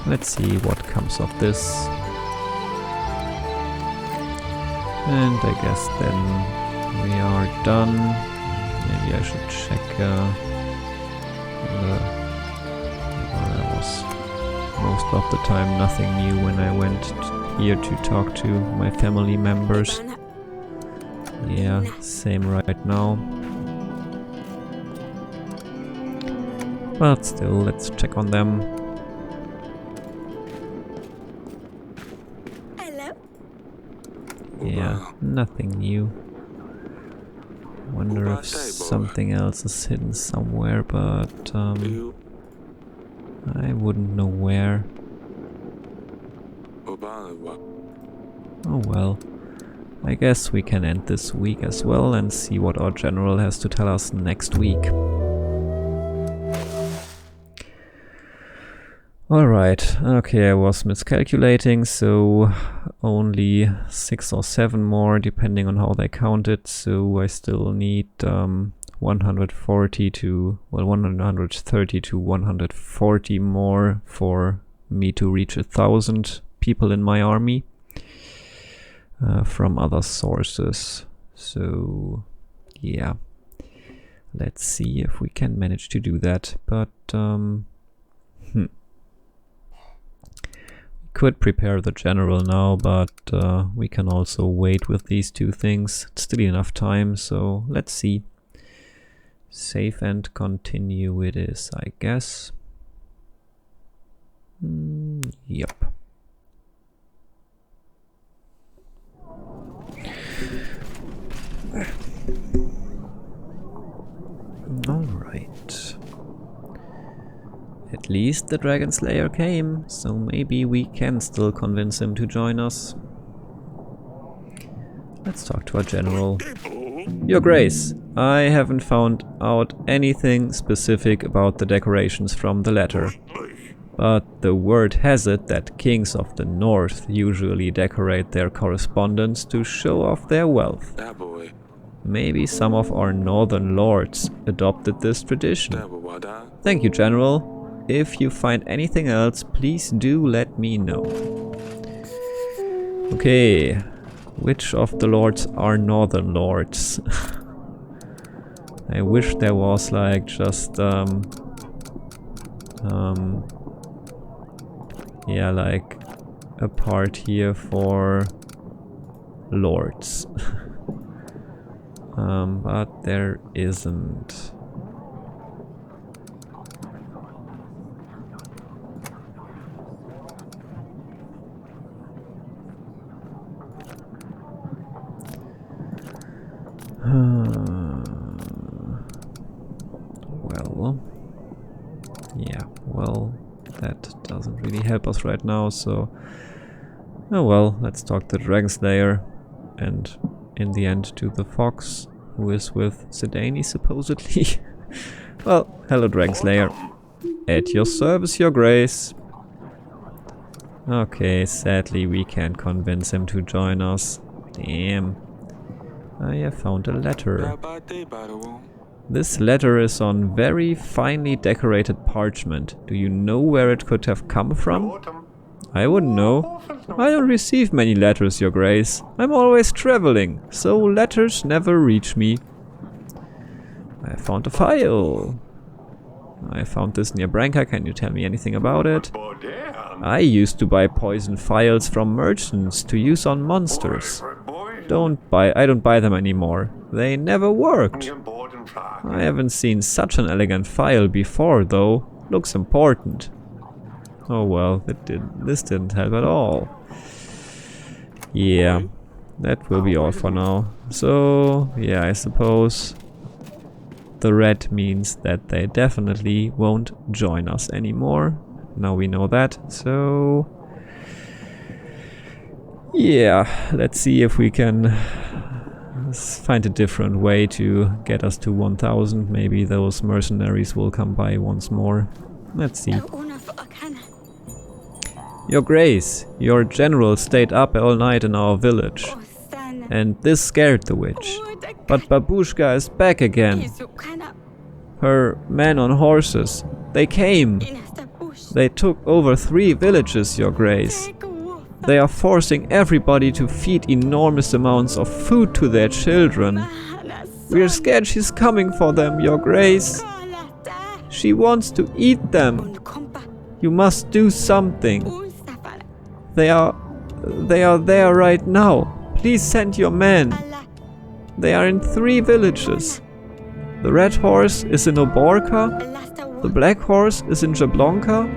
let's see what comes of this. And I guess then we are done. Maybe I should check where I was most of the time nothing new when I went here to talk to my family members. Yeah, same right now. But still, let's check on them. Hello. Yeah, nothing new. Wonder if something else is hidden somewhere, but I wouldn't know where. Oh well. I guess we can end this week as well and see what our general has to tell us next week. Alright, okay, I was miscalculating, so only 6 or 7 more depending on how they count it, so I still need 130 to 140 more for me to reach 1,000 people in my army. From other sources, so yeah, let's see if we can manage to do that, but we could prepare the general now, but we can also wait with these two things. It's still enough time, so let's see. Save and continue it is, I guess. Yep. Alright. At least the Dragon Slayer came, so maybe we can still convince him to join us. Let's talk to our general. Your Grace, I haven't found out anything specific about the decorations from the letter. But the word has it that kings of the north usually decorate their correspondence to show off their wealth. Maybe some of our northern lords adopted this tradition. Thank you, General. If you find anything else, please do let me know. Okay, which of the lords are northern lords? I wish there was like just yeah, like a part here for lords. But there isn't. Well, yeah, well, that doesn't really help us right now, so... Oh well, let's talk to Dragon Slayer, and in the end to the fox, who is with Sedani, supposedly. Well, hello Dragon Slayer. At your service, Your Grace. Okay, sadly we can't convince him to join us. Damn. I have found a letter. This letter is on very finely decorated parchment. Do you know where it could have come from? I wouldn't know. I don't receive many letters, Your Grace. I'm always traveling, so letters never reach me. I found a file. I found this near Branka. Can you tell me anything about it? I used to buy poison files from merchants to use on monsters. I don't buy them anymore. They never worked. I haven't seen such an elegant file before, though. Looks important. Oh well, this didn't help at all. Yeah, that will be all for now. So, yeah, I suppose the red means that they definitely won't join us anymore. Now we know that, so... yeah, let's see if we can find a different way to get us to 1000. Maybe those mercenaries will come by once more. Let's see. Your Grace, your general stayed up all night in our village, and this scared the witch. But Babushka is back again. Her men on horses, they came. They took over 3 villages, Your Grace. They are forcing everybody to feed enormous amounts of food to their children. We're scared she's coming for them, Your Grace. She wants to eat them. You must do something. They are there right now. Please send your men. They are in 3 villages. The red horse is in Oborka, the black horse is in Jablonka,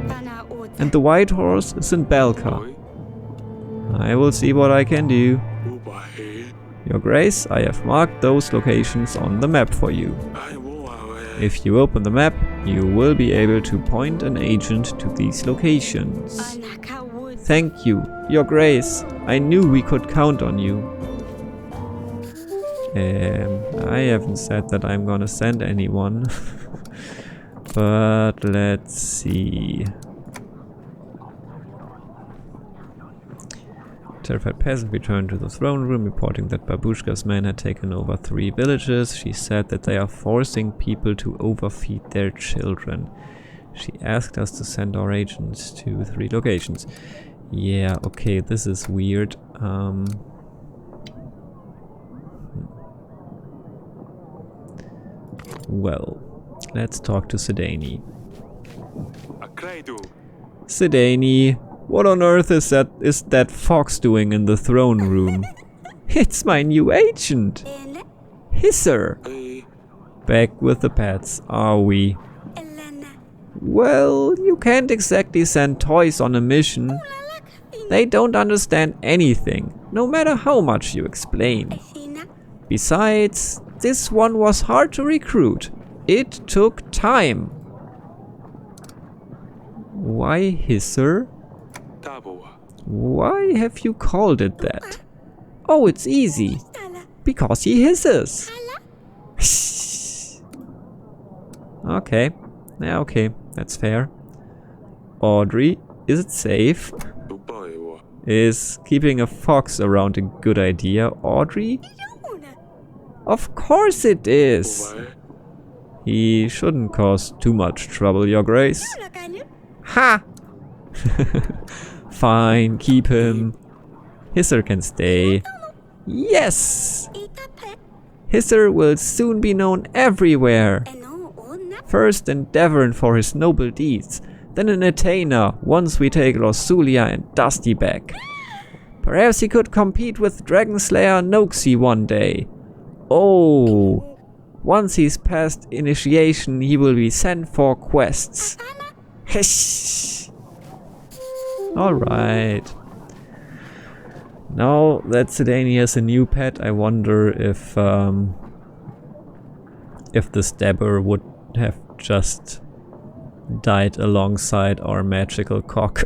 and the white horse is in Belka. I will see what I can do. Your Grace, I have marked those locations on the map for you. If you open the map, you will be able to point an agent to these locations. Thank you, Your Grace. I knew we could count on you. I haven't said that I'm gonna send anyone. But let's see. Terrified peasant returned to the throne room, reporting that Babushka's men had taken over 3 villages. She said that they are forcing people to overfeed their children. She asked us to send our agents to 3 locations. Yeah, okay, this is weird. Well, let's talk to Sedani. Sedani, what on earth is that fox doing in the throne room? It's my new agent! Hisser! Back with the pets, are we? Well, you can't exactly send toys on a mission. They don't understand anything, no matter how much you explain. Besides, this one was hard to recruit. It took time. Why hisser? Why have you called it that? Oh, it's easy. Because he hisses. Okay. Yeah, okay. That's fair. Audrey, is it safe? Is keeping a fox around a good idea, Audrey? Of course it is. He shouldn't cause too much trouble, Your Grace. Ha! Fine, keep him. Hisser can stay. Yes! Hisser will soon be known everywhere. First in Devon for his noble deeds, then in Athena once we take Rosulia and Dusty back. Perhaps he could compete with Dragonslayer Noxie one day. Oh, once he's past initiation, he will be sent for quests. Hish! Alright. Now that Sedani has a new pet, I wonder if the stabber would have just died alongside our magical cock.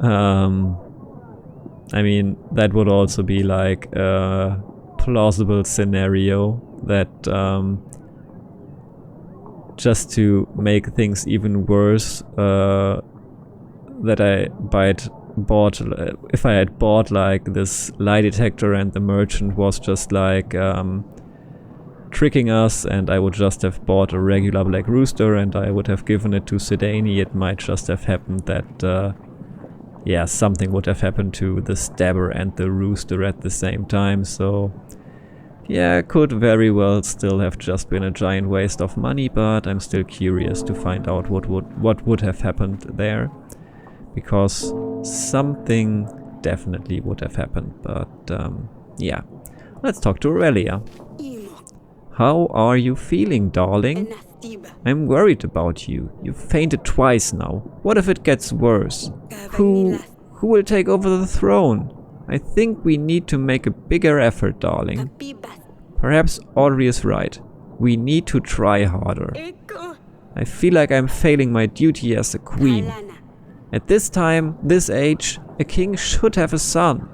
I mean, that would also be like a plausible scenario that just to make things even worse, that if I had bought like this lie detector and the merchant was just like tricking us, and I would just have bought a regular black rooster and I would have given it to Sedani, it might just have happened that yeah, something would have happened to the stabber and the rooster at the same time. So yeah, could very well still have just been a giant waste of money, but I'm still curious to find out what would have happened there, because something definitely would have happened. But yeah, let's talk to Aurelia. How are you feeling, darling? I'm worried about you. You've fainted twice now. What if it gets worse? Who will take over the throne? I think we need to make a bigger effort, darling. Perhaps Audrey is right. We need to try harder. I feel like I'm failing my duty as a queen. At this time, this age, a king should have a son.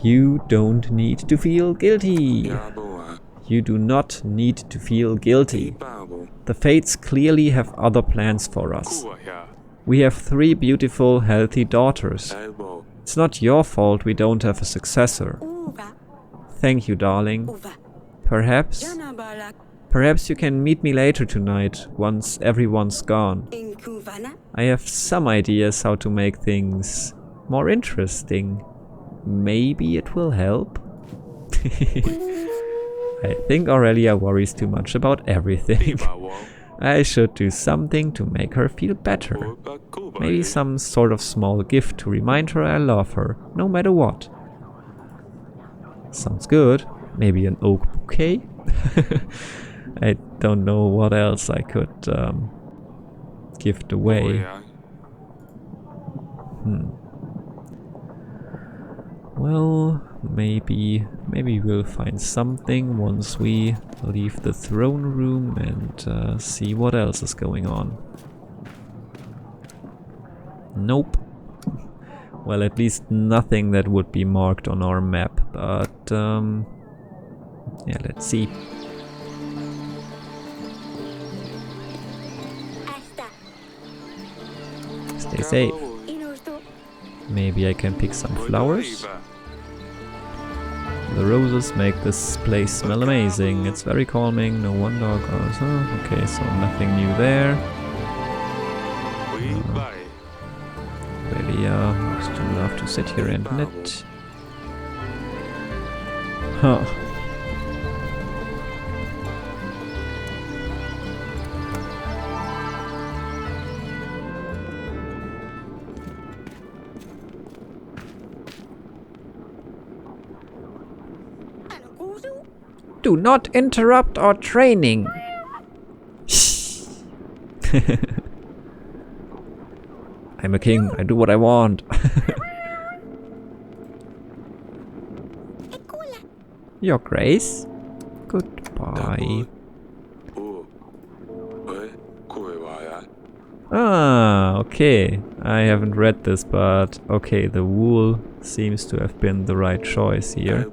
You don't need to feel guilty. You do not need to feel guilty. The fates clearly have other plans for us. We have 3 beautiful, healthy daughters. It's not your fault we don't have a successor. Thank you, darling. Perhaps you can meet me later tonight, once everyone's gone. I have some ideas how to make things more interesting. Maybe it will help? I think Aurelia worries too much about everything. I should do something to make her feel better. Maybe some sort of small gift to remind her I love her, no matter what. Sounds good. Maybe an oak bouquet? I don't know what else I could gift away. Well, maybe we'll find something once we leave the throne room and see what else is going on. Nope. Well, at least nothing that would be marked on our map, but yeah, let's see. Stay safe. Maybe I can pick some flowers? The roses make this place smell amazing. It's very calming, no wonder. Okay, so nothing new there. Really used to love to sit here and knit. Huh. Do not interrupt our training. I'm a king, I do what I want. Your Grace, goodbye. Okay, I haven't read this, but okay, the wool seems to have been the right choice here.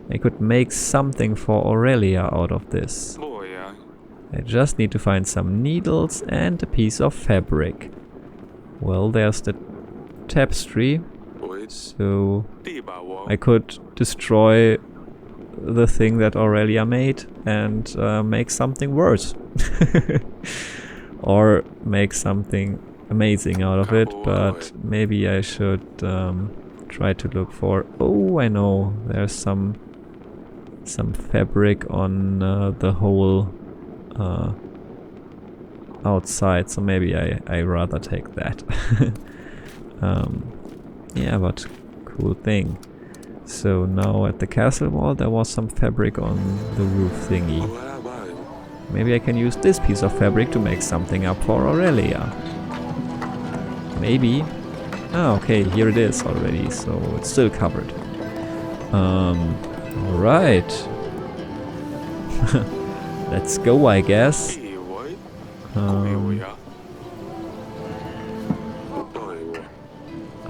I could make something for Aurelia out of this. I just need to find some needles and a piece of fabric. Well, there's the tapestry, so I could destroy the thing that Aurelia made and make something worse. Or make something amazing out of it, but maybe I should try to look for... Oh, I know, there's some fabric on the whole outside, so maybe I rather take that. Yeah, but cool thing. So now at the castle wall there was some fabric on the roof thingy. Maybe I can use this piece of fabric to make something up for Aurelia. Maybe. Ah, okay, here it is already, so it's still covered. Alright. Let's go, I guess.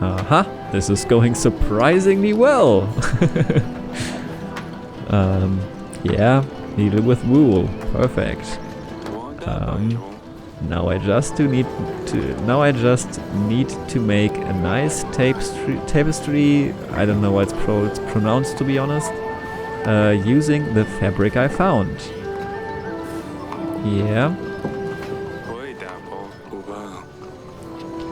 Aha, this is going surprisingly well. Yeah, needle with wool, perfect. Now I just need to make a nice tapestry. I don't know what it's pronounced, to be honest. Using the fabric I found. Yeah.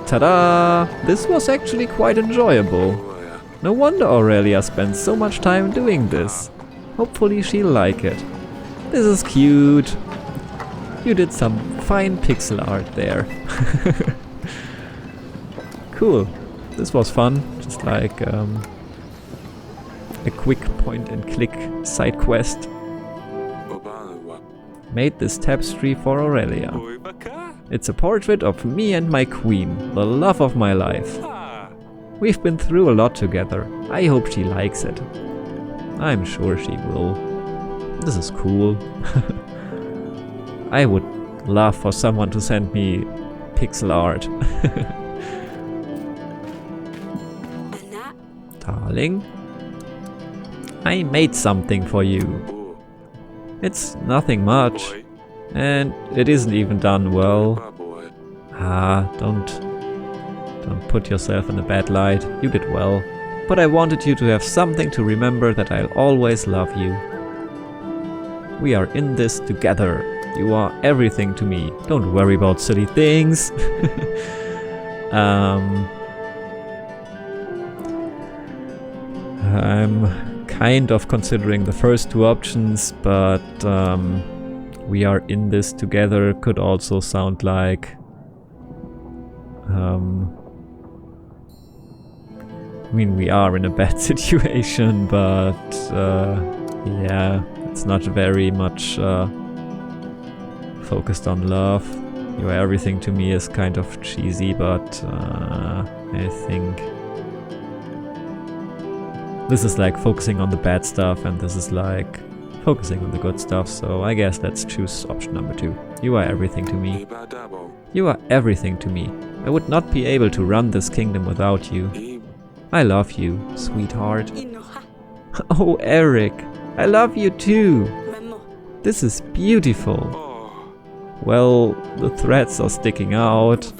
Ta-da! This was actually quite enjoyable. No wonder Aurelia spent so much time doing this. Hopefully she'll like it. This is cute. You did some fine pixel art there. Cool. This was fun. Just like a quick point and click side quest. Made this tapestry for Aurelia. It's a portrait of me and my queen, the love of my life. We've been through a lot together. I hope she likes it. I'm sure she will. This is cool. I would love for someone to send me pixel art. Darling, I made something for you. It's nothing much, and it isn't even done well. Ah, don't put yourself in a bad light. You did well. But I wanted you to have something to remember that I'll always love you. We are in this together. You are everything to me. Don't worry about silly things. I'm kind of considering the first two options, but we are in this together could also sound like I mean, we are in a bad situation, but yeah, it's not very much focused on love. You are everything to me is kind of cheesy, but I think this is like focusing on the bad stuff, and this is like focusing on the good stuff, so I guess let's choose option number 2. You are everything to me. You are everything to me. I would not be able to run this kingdom without you. I love you, sweetheart. Oh, Eric, I love you too. This is beautiful. Well, the threads are sticking out.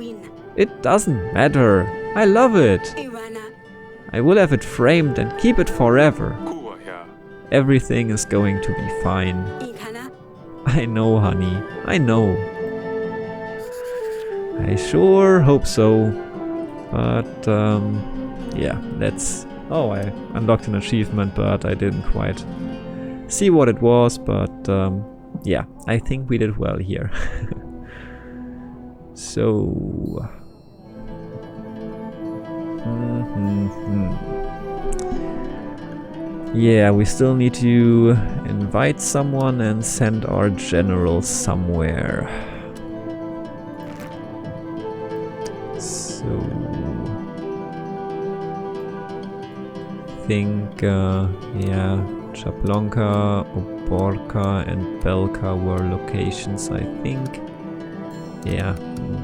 It doesn't matter. I love it. I will have it framed and keep it forever. Everything is going to be fine. I know, honey. I know. I sure hope so. But, yeah, let's... Oh, I unlocked an achievement, but I didn't quite see what it was. But, yeah, I think we did well here. So... Yeah, we still need to invite someone and send our general somewhere. So... I think, yeah, Jablonka, Oborka and Belka were locations, I think. yeah,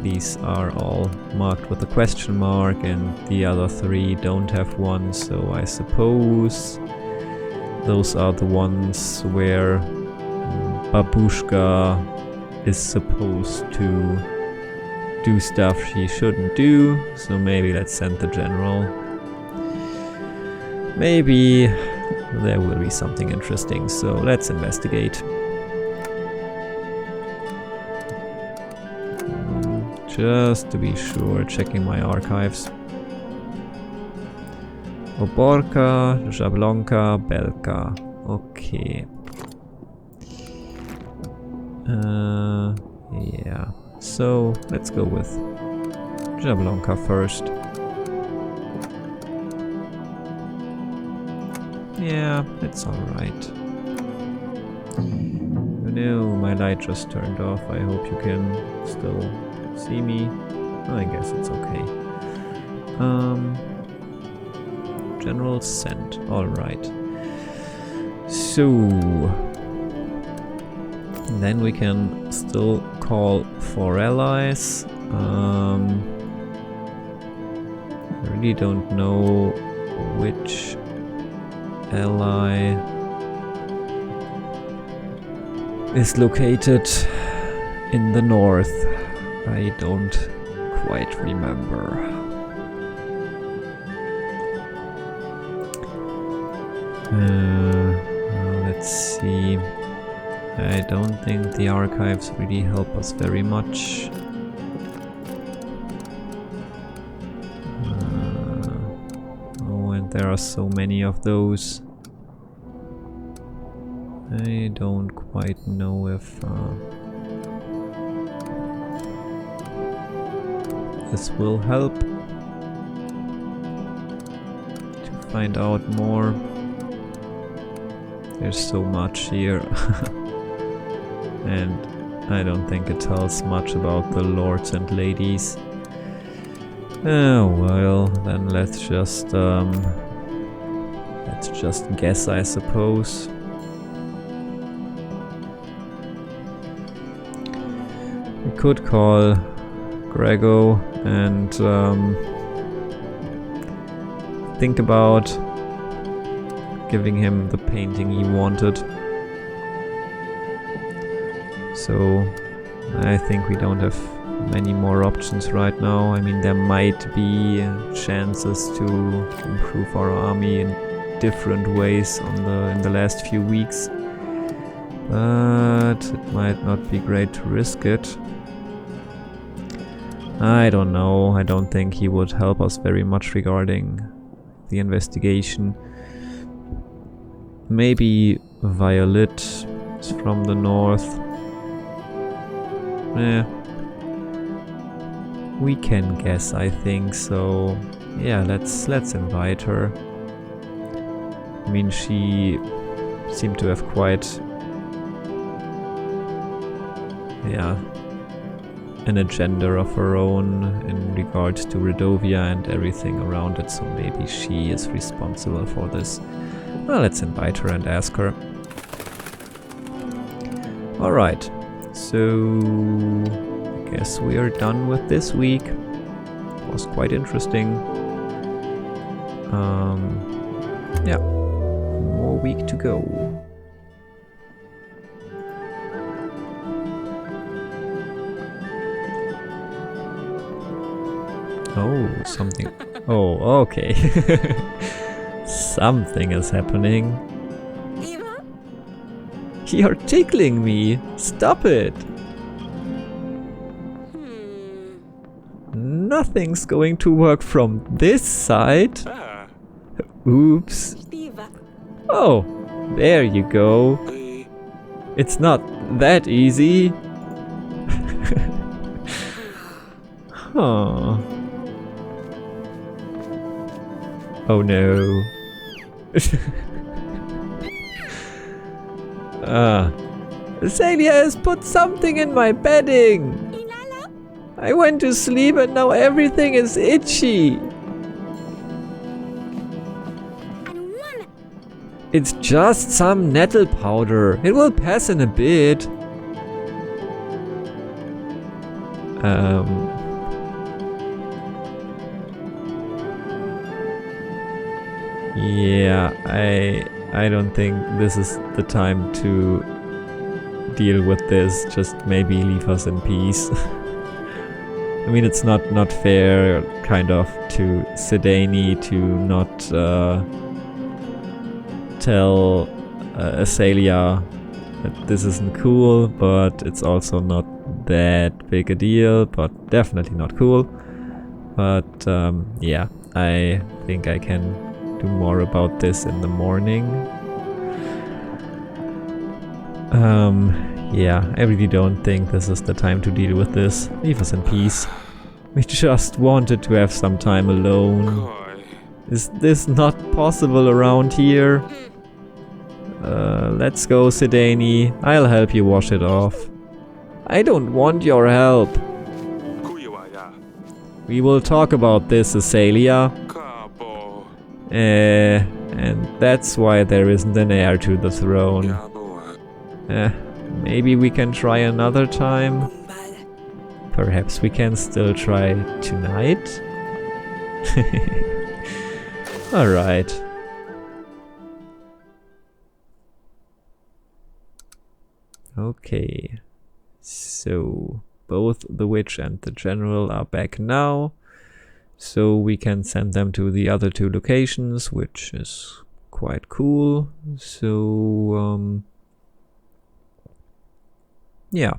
these are all marked with a question mark and the other 3 don't have one, so I suppose those are the ones where Babushka is supposed to do stuff she shouldn't do, so maybe let's send the general. Maybe there will be something interesting, so let's investigate. Just to be sure, checking my archives. Oborka, Jablonka, Belka. Okay. Yeah. So let's go with Jablonka first. Yeah, it's alright. No, my light just turned off. I hope you can still see me. I guess it's okay. General sent. Alright. So then we can still call for allies. I really don't know which ally is located in the north. I don't quite remember. Let's see. I don't think the archives really help us very much. Oh, and there are so many of those. I don't quite know if this will help to find out more. There's so much here. And I don't think it tells much about the lords and ladies. Oh well, then let's just guess, I suppose. We could call Grego and think about giving him the painting he wanted. So I think we don't have many more options right now. I mean, there might be chances to improve our army in different ways in the last few weeks, but it might not be great to risk it. I don't know. I don't think he would help us very much regarding the investigation. Maybe Violet is from the north. We can guess, I think, so yeah, let's invite her. I mean, she seemed to have quite an agenda of her own in regards to Radovia and everything around it, so maybe she is responsible for this. Well, let's invite her and ask her. Alright. So, I guess we are done with this week. It was quite interesting. Yeah, more week to go. Oh, something. Oh, okay. Something is happening. You're tickling me! Stop it! Nothing's going to work from this side. Oops. Oh, there you go. It's not that easy. Huh. Oh no. Celia has put something in my bedding. I went to sleep and now everything is itchy. It's just some nettle powder. It will pass in a bit. Yeah, I don't think this is the time to deal with this. Just maybe leave us in peace. I mean, it's not fair, kind of, to Sedani to not tell Asalia that this isn't cool, but it's also not that big a deal, but definitely not cool. But yeah, I think I can do more about this in the morning. Yeah, I really don't think this is the time to deal with this. Leave us in peace. We just wanted to have some time alone. Is this not possible around here? Let's go, Sedani. I'll help you wash it off. I don't want your help. We will talk about this, Asalia. And that's why there isn't an heir to the throne. Maybe we can try another time. Perhaps we can still try tonight? Alright. Okay. So, both the witch and the general are back now. So we can send them to the other two locations, which is quite cool. So, yeah.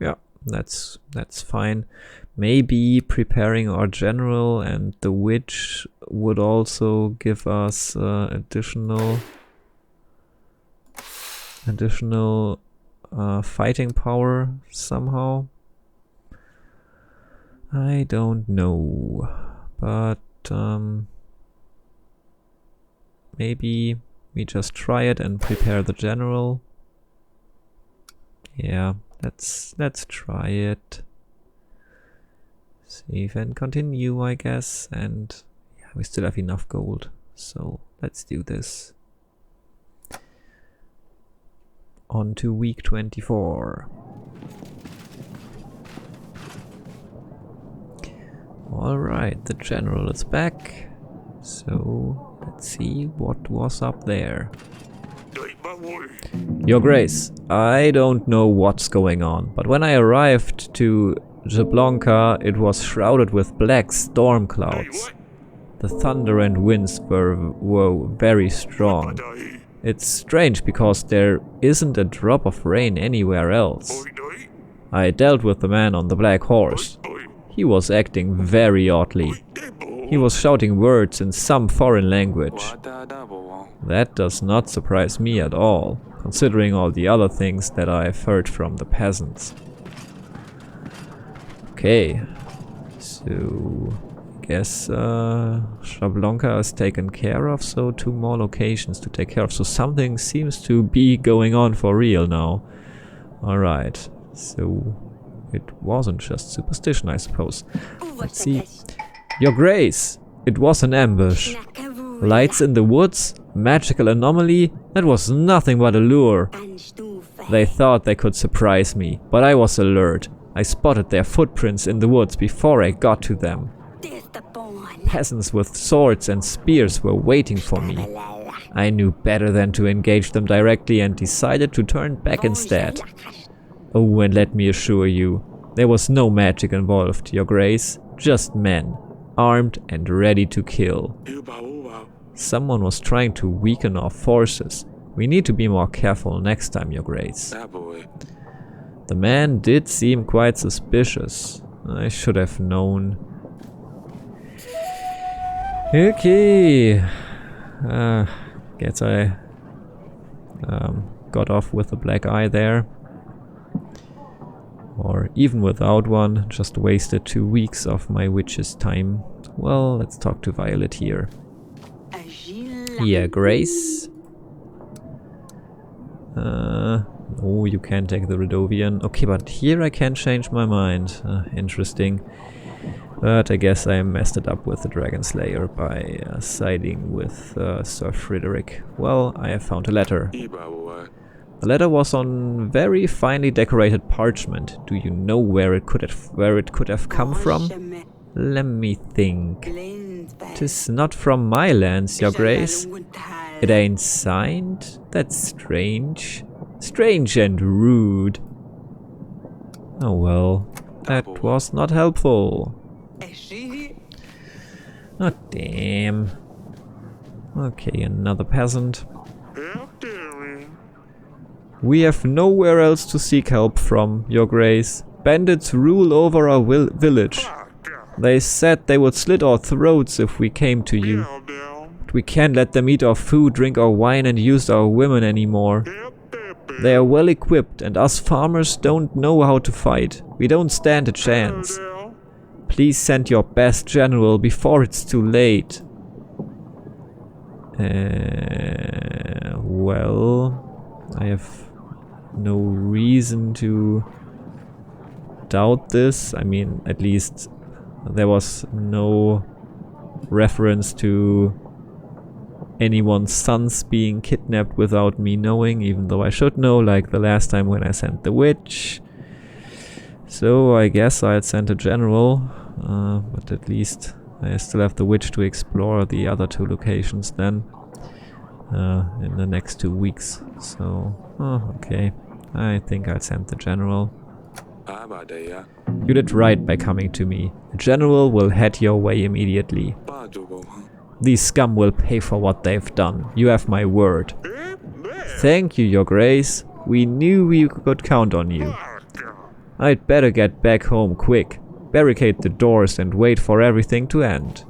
Yeah, that's fine. Maybe preparing our general and the witch would also give us additional fighting power somehow. I don't know, but maybe we just try it and prepare the general. Yeah, let's try it. Save and continue, I guess, and yeah, we still have enough gold, so let's do this. On to week 24. Alright, the general is back. So, let's see what was up there. Your Grace, I don't know what's going on, but when I arrived to Jablonka, it was shrouded with black storm clouds. The thunder and winds were very strong. It's strange because there isn't a drop of rain anywhere else. I dealt with the man on the black horse. He was acting very oddly. He was shouting words in some foreign language. That does not surprise me at all, considering all the other things that I've heard from the peasants. Okay, so I guess Jablonka is taken care of, so 2 more locations to take care of. So something seems to be going on for real now. Alright, so it wasn't just superstition, I suppose. Let's see. Your Grace, it was an ambush. Lights in the woods, magical anomaly, that was nothing but a lure. They thought they could surprise me, but I was alert. I spotted their footprints in the woods before I got to them. Peasants with swords and spears were waiting for me. I knew better than to engage them directly and decided to turn back instead. Oh, and let me assure you, there was no magic involved, Your Grace, just men, armed and ready to kill. Someone was trying to weaken our forces. We need to be more careful next time, Your Grace. The man did seem quite suspicious. I should have known. Okay. Guess I got off with a black eye there. Or even without one, just wasted 2 weeks of my witch's time. Well, let's talk to Violet here. Yeah, Grace. Oh, you can't take the Radovian. Okay, but here I can change my mind. Interesting. But I guess I messed it up with the Dragon Slayer by siding with Sir Frederick. Well, I have found a letter. The letter was on very finely decorated parchment. Do you know where it could have come from? Let me think. 'Tis not from my lands, your grace. It ain't signed? That's strange. Strange and rude. Oh well, that was not helpful. Oh damn. Okay, another peasant. We have nowhere else to seek help from, your grace. Bandits rule over our village. They said they would slit our throats if we came to you. But we can't let them eat our food, drink our wine and use our women anymore. They are well equipped and us farmers don't know how to fight. We don't stand a chance. Please send your best general before it's too late. Well, I have no reason to doubt this. I mean, at least there was no reference to anyone's sons being kidnapped without me knowing, even though I should know, like the last time when I sent the witch. So I guess I'd send a general, but at least I still have the witch to explore the other 2 locations then in the next 2 weeks. So, okay, I think I'll send the general. You did right by coming to me. A general will head your way immediately. These scum will pay for what they've done. You have my word. Thank you, your grace. We knew we could count on you. I'd better get back home quick. Barricade the doors and wait for everything to end.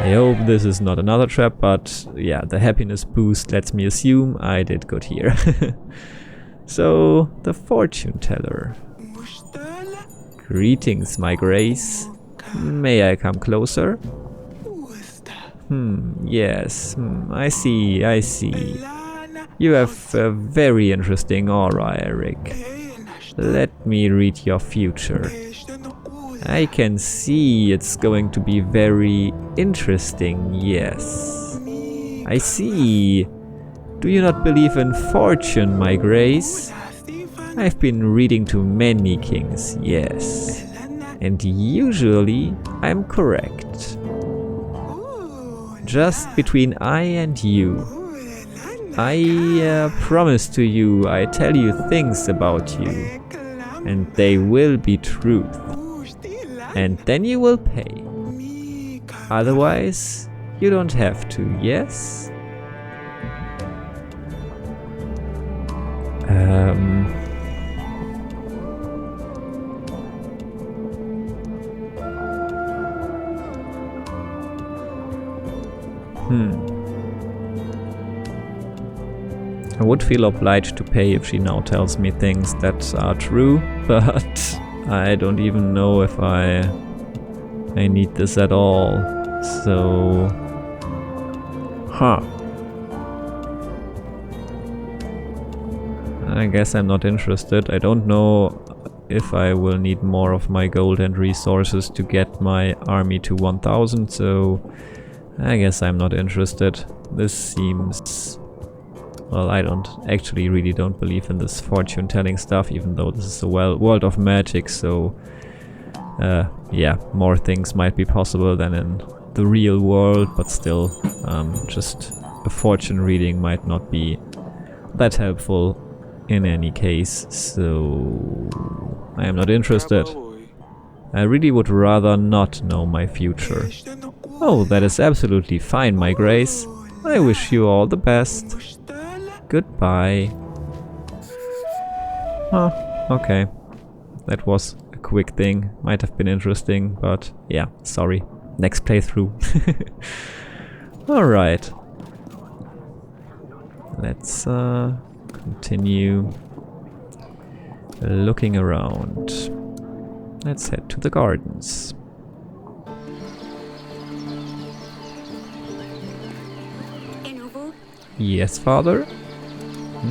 I hope this is not another trap, but yeah, the happiness boost lets me assume I did good here. So, the fortune teller. Greetings, my grace. May I come closer? Yes, I see. You have a very interesting aura, Eric. Let me read your future. I can see it's going to be very interesting, yes. I see. Do you not believe in fortune, my grace? I've been reading to many kings, yes. And usually I'm correct. Just between I and you. I promise to you I tell you things about you. And they will be truth. And then you will pay. Otherwise, you don't have to, yes? I would feel obliged to pay if she now tells me things that are true, but I don't even know if I need this at all. So, I guess I'm not interested. I don't know if I will need more of my gold and resources to get my army to 1000, so I guess I'm not interested. This seems... well, I really don't believe in this fortune telling stuff, even though this is a world of magic, so yeah, more things might be possible than in the real world, but still, just a fortune reading might not be that helpful in any case, so I am not interested. I really would rather not know my future. Oh, that is absolutely fine, my grace. I wish you all the best. Goodbye. Okay. That was a quick thing. Might have been interesting, but yeah, sorry. Next playthrough. Alright. Let's continue looking around. Let's head to the gardens. Yes, father?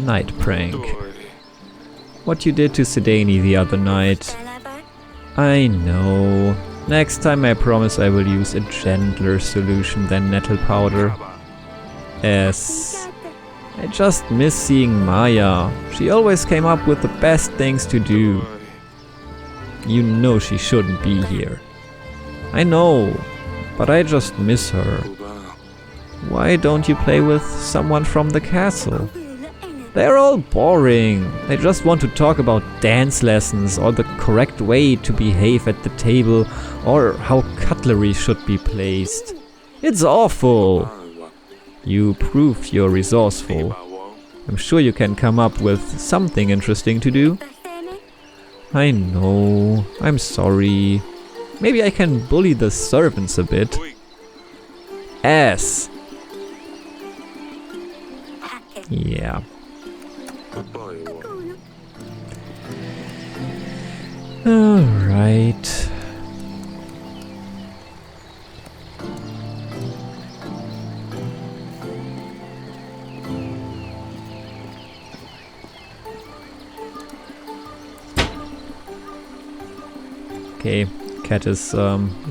Night prank. What you did to Sedani the other night. I know. Next time I promise I will use a gentler solution than nettle powder. I just miss seeing Maya. She always came up with the best things to do. You know she shouldn't be here. I know, but I just miss her. Why don't you play with someone from the castle? They're all boring. They just want to talk about dance lessons or the correct way to behave at the table or how cutlery should be placed. It's awful. You proved you're resourceful. I'm sure you can come up with something interesting to do. I know. I'm sorry. Maybe I can bully the servants a bit. Ass. Yeah. Alright. Okay, cat is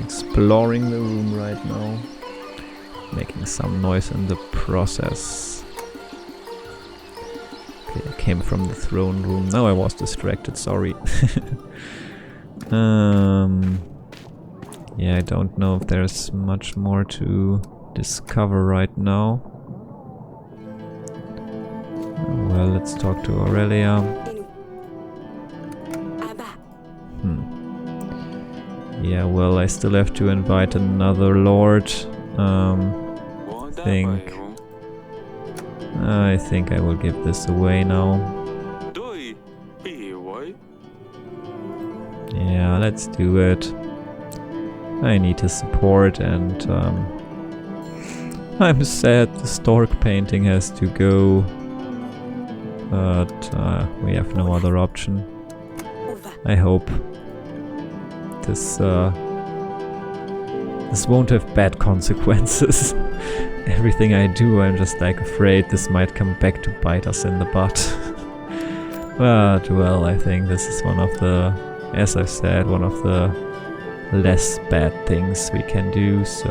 exploring the room right now, making some noise in the process. Okay, I came from the throne room. Now I was distracted, sorry. Yeah, I don't know if there's much more to discover right now. Well, let's talk to Aurelia. Yeah, well, I still have to invite another lord. I think I will give this away now. Yeah, let's do it. I need his support, and I'm sad the stork painting has to go, but we have no other option. I hope this won't have bad consequences. Everything I do, I'm just like afraid this might come back to bite us in the butt. But well, I think this is one of the, as I've said, one of the less bad things we can do. So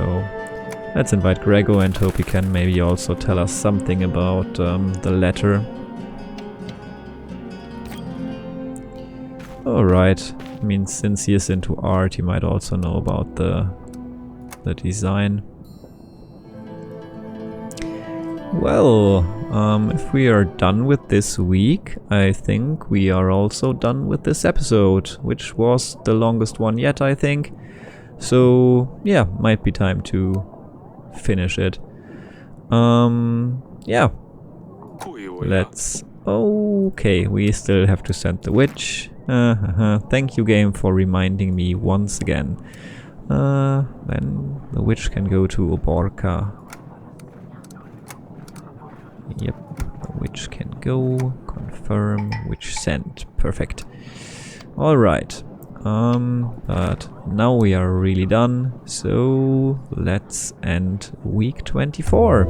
let's invite Gregor and hope he can maybe also tell us something about the letter. Alright, I mean, since he is into art, he might also know about the design. Well, if we are done with this week, I think we are also done with this episode, which was the longest one yet, I think. So, yeah, might be time to finish it. Yeah. Let's... Okay, we still have to send the witch. Thank you, game, for reminding me once again. Then the witch can go to Oborka. Yep, the witch can go. Confirm, witch sent. Perfect. Alright. But now we are really done. So let's end week 24.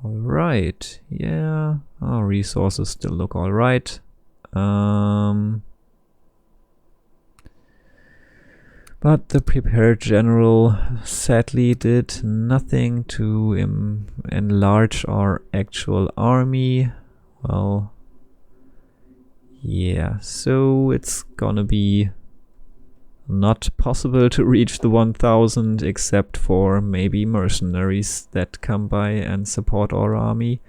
Alright, yeah, our resources still look alright. But the prepared general sadly did nothing to enlarge our actual army. Well, yeah, so it's gonna be not possible to reach the 1000 except for maybe mercenaries that come by and support our army.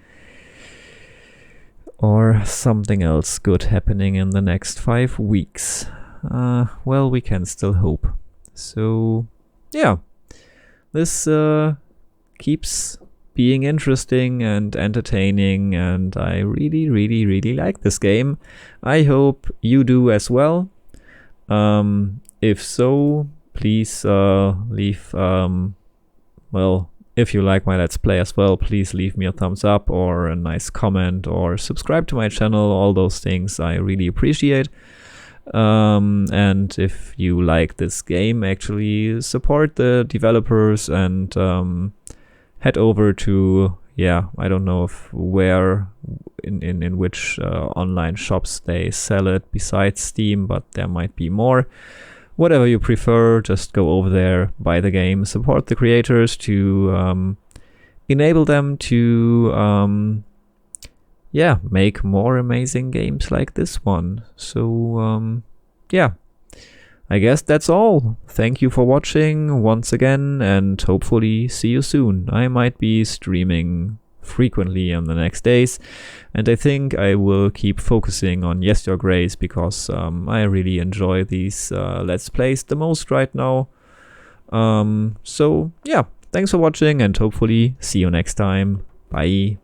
Or something else good happening in the next 5 weeks. Well, we can still hope. So, yeah. This keeps being interesting and entertaining, and I really, really, really like this game. I hope you do as well. If so, please leave, well, if you like my Let's Play as well, please leave me a thumbs up or a nice comment or subscribe to my channel. All those things I really appreciate. And if you like this game, actually support the developers and head over to yeah, I don't know if where in which online shops they sell it besides Steam, but there might be more. Whatever you prefer, just go over there, buy the game, support the creators to enable them to yeah, make more amazing games like this one. So yeah, I guess that's all. Thank you for watching once again, and hopefully see you soon. I might be streaming frequently in the next days, and I think I will keep focusing on Yes Your Grace because I really enjoy these Let's Plays the most right now. So yeah, thanks for watching, and hopefully see you next time. Bye.